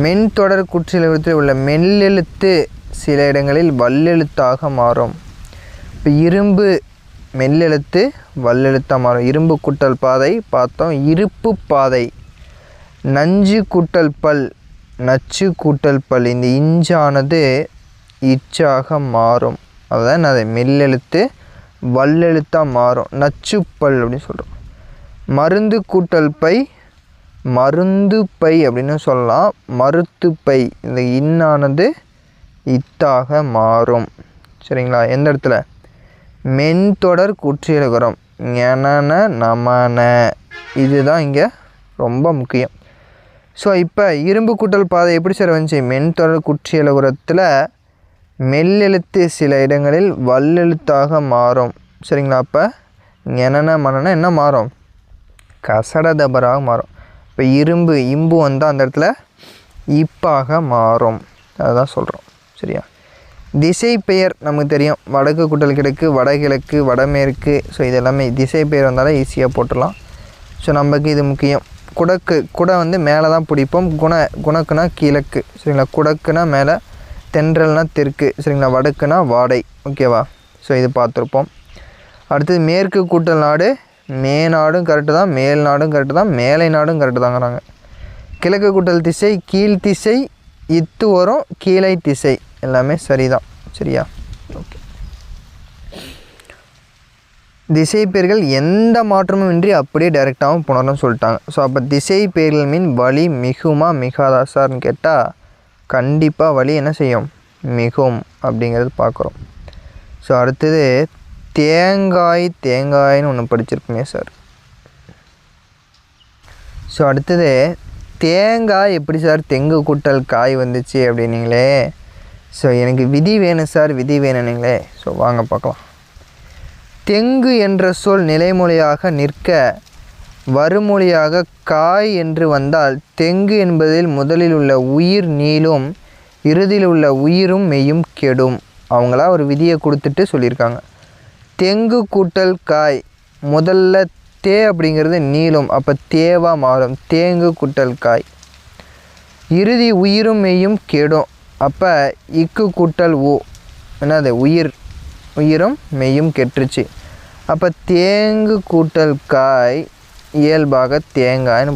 மென்தொடர் குற்றியலுகரத்தில் உள்ள மெல்லெழுத்து சில இடங்களில் வல்லெழுத்தாக மாறும். இப்போ இரும்பு மெல்லெழுத்து வல்லெழுத்தாக மாறும். இரும்பு கூட்டல் பாதை பார்த்தோம். இருப்பு பாதை. நஞ்சு கூட்டல் பல் நச்சு கூட்டல் பல். இந்த இஞ்சானது இச்சாக மாறும். அதுதான் அது மெல்லெழுத்து வல்லெழுத்தாக மாறும். நச்சுப்பல் அப்படின்னு சொல்கிறோம். மருந்து கூட்டல் பை மருந்து பை அப்படின்னு சொல்லலாம். மருத்து பை. இந்த இன்னானது இத்தாக மாறும். சரிங்களா? எந்த இடத்துல? மென்தொடர் குற்றியலுகரம் ஞனன நமன. இதுதான் இங்கே ரொம்ப முக்கியம். ஸோ இப்போ இரும்பு கூட்டல் பாதை எப்படி சார் வந்துச்சு? மென்தொடர் குற்றியலுகரத்தில் மெல்லெழுத்து சில இடங்களில் வல்லெழுத்தாக மாறும். சரிங்களா? அப்போ ஞனன மனன என்ன மாறும்? கசட தபராக மாறும். இப்போ இரும்பு இம்பு வந்தால் அந்த இடத்துல இப்பாக மாறும். அதுதான் சொல்கிறோம். சரியா? திசை பெயர் நமக்கு தெரியும். வடக்கு கூட்டல் கிழக்கு, வடகிழக்கு, வடமேற்கு. ஸோ இது எல்லாமே திசை பெயர் வந்தாலே ஈஸியாக போட்டுடலாம். ஸோ நமக்கு இது முக்கியம். குடக்கு குடை வந்து மேலே தான் பிடிப்போம். குணக்குனா கிழக்கு. சரிங்களா? குடக்குனா மேலே, தென்றல்னா தெற்கு. சரிங்களா? வடக்குனா வாடை. ஓகேவா? ஸோ இது பார்த்துருப்போம். அடுத்தது மேற்கு கூட்டல் நாடு மேநாடும் கரெக்டு தான், மேல் நாடும் கரெக்டு தான், மேலை நாடும் கரெக்டு தாங்கிறாங்க. கிழக்கு கூட்டல் திசை கீழ் திசை இத்து வரும், கீழை திசை எல்லாமே சரிதான். சரியா? ஓகே. திசை பெயர்கள் எந்த மாற்றமும் இன்றி அப்படியே டைரெக்டாகவும் புணரணும்னு சொல்லிட்டாங்க. ஸோ அப்போ திசை பெயர்கள் மீன் வலி மிகுமா மிகாதா சார்னு கேட்டால் கண்டிப்பாக வலி என்ன செய்யும்? மிகும் அப்படிங்கிறது பார்க்குறோம். ஸோ அடுத்தது தேங்காய்னு ஒன்று படிச்சிருக்குமே சார். ஸோ அடுத்தது தேங்காய் எப்படி சார் தெங்கு கூட்டல் காய் வந்துச்சு அப்படின்னீங்களே. ஸோ எனக்கு விதி வேணும் சார், விதி வேணுங்களே. ஸோ வாங்க பார்க்கலாம். தெங்கு என்ற சொல் நிலைமொழியாக நிற்க வருமொழியாக காய் என்று வந்தால் தெங்கு என்பதில் முதலில் உள்ள உயிர் நீளும், இறுதியில் உள்ள உயிரும் மெய்யும் கெடும். அவங்களா ஒரு விதியை கொடுத்துட்டு சொல்லியிருக்காங்க. தெங்கு கூட்டல் காய் முதல்ல தே அப்படிங்கிறது நீளும், அப்போ தேவாக மாறும். தேங்கு கூட்டல் காய். இறுதி உயிரும் மெய்யும் கெடும், அப்போ இக்கு கூட்டல் ஓ என்னது உயிரும் மெய்யும் கெட்டுருச்சு. அப்போ தேங்கு கூட்டல் காய் இயல்பாக தேங்காய்னு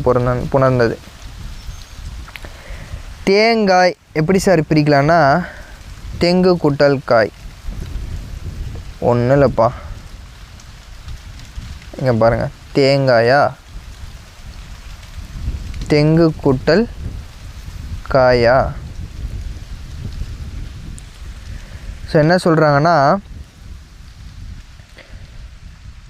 புணர்ந்தது. தேங்காய் எப்படி சார் பிரிக்கலான்னா தெங்கு கூட்டல் காய் ஒன்றும் இல்லைப்பா. இங்கே பாருங்கள், தேங்காயா தெங்கு கூட்டல் காயா. ஸோ என்ன சொல்கிறாங்கன்னா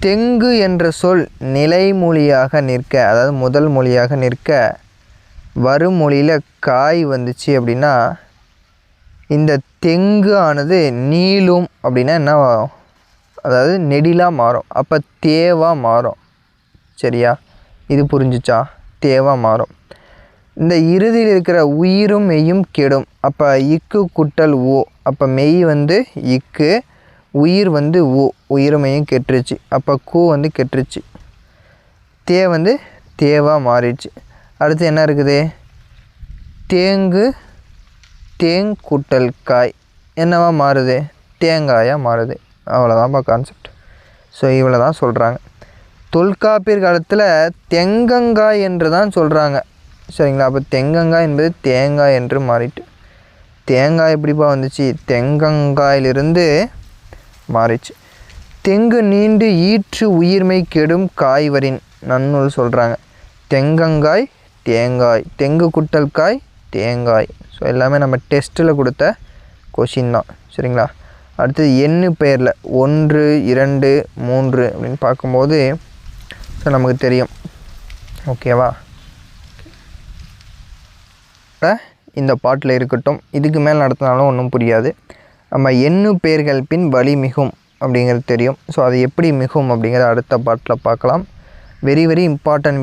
தெங்கு என்ற சொல் நிலைமொழியாக நிற்க, அதாவது முதல் மொழியாக நிற்க வருமொழியில் காய் வந்துச்சு அப்படின்னா இந்த தெங்கு ஆனது நீளும் அப்படின்னா என்ன, அதாவது நெடிலாக மாறும். அப்போ தேவாக மாறும். சரியா? இது புரிஞ்சிச்சா? தேவாக மாறும். இந்த இறுதியில் இருக்கிற உயிரும் மெய்யும் கெடும், அப்போ இக்கு குட்டல் ஓ, அப்போ மெய் வந்து இக்கு, உயிர் வந்து ஓ, உயிரும் மெய்யும் கெட்டுருச்சு. அப்போ கூ வந்து கெட்டுருச்சு, தே வந்து தேவாக மாறிடுச்சு. அடுத்து என்ன இருக்குது? தேங் கூட்டல் காய் என்னவா மாறுது? தேங்காயாக மாறுது. அவ்வளோதான்ப்பா கான்செப்ட். ஸோ இவ்வளோ தான் சொல்கிறாங்க. தொல்காப்பியர் காலத்தில் தெங்கங்காய் என்று தான் சொல்கிறாங்க. சரிங்களா? அப்போ தெங்கங்காய் என்பது தேங்காய் என்று மாறிட்டு. தேங்காய் எப்படிப்பா வந்துச்சு? தெங்கங்காயிலிருந்து மாறிச்சு. தெங்கு நீண்டு ஈற்று உயிர்மை கெடும் காய்வரின் நன்னூல் சொல்கிறாங்க. தெங்கங்காய் தேங்காய், தெங்கு குட்டல் காய் தேங்காய். ஸோ எல்லாமே நம்ம டெஸ்ட்டில் கொடுத்த கொஷின் தான். சரிங்களா? அடுத்தது எண்ணு பெயரில் 1 2 3 அப்படின்னு பார்க்கும்போது ஸோ நமக்கு தெரியும். ஓகேவா? இந்த பாட்டில் இருக்கட்டும், இதுக்கு மேலே நடத்தினாலும் ஒன்றும் புரியாது. நம்ம எண்ணு பெயர்கள் பின் வழி மிகும் அப்படிங்கிறது தெரியும். ஸோ அது எப்படி மிகும் அப்படிங்கிறத அடுத்த பாட்டில் பார்க்கலாம். வெரி வெரி இம்பார்ட்டன்ட்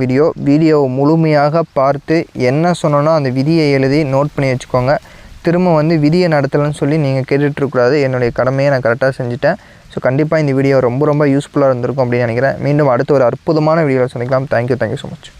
வீடியோவை முழுமையாக பார்த்து என்ன சொன்னோன்னா அந்த விதியை எழுதி நோட் பண்ணி வச்சுக்கோங்க. திரும்ப விதியை நடத்தலைன்னு சொல்லி நீங்கள் கேட்டுட்ருக்கூடாது. என்னுடைய கடமையை நான் கரெக்டாக செஞ்சுட்டேன். ஸோ கண்டிப்பாக இந்த வீடியோ ரொம்ப ரொம்ப யூஸ்ஃபுல்லாக இருந்திருக்கும் அப்படின்னு நினைக்கிறேன். மீண்டும் அடுத்த ஒரு அற்புதமான வீடியோவில் சந்திக்கலாம். Thank you so much.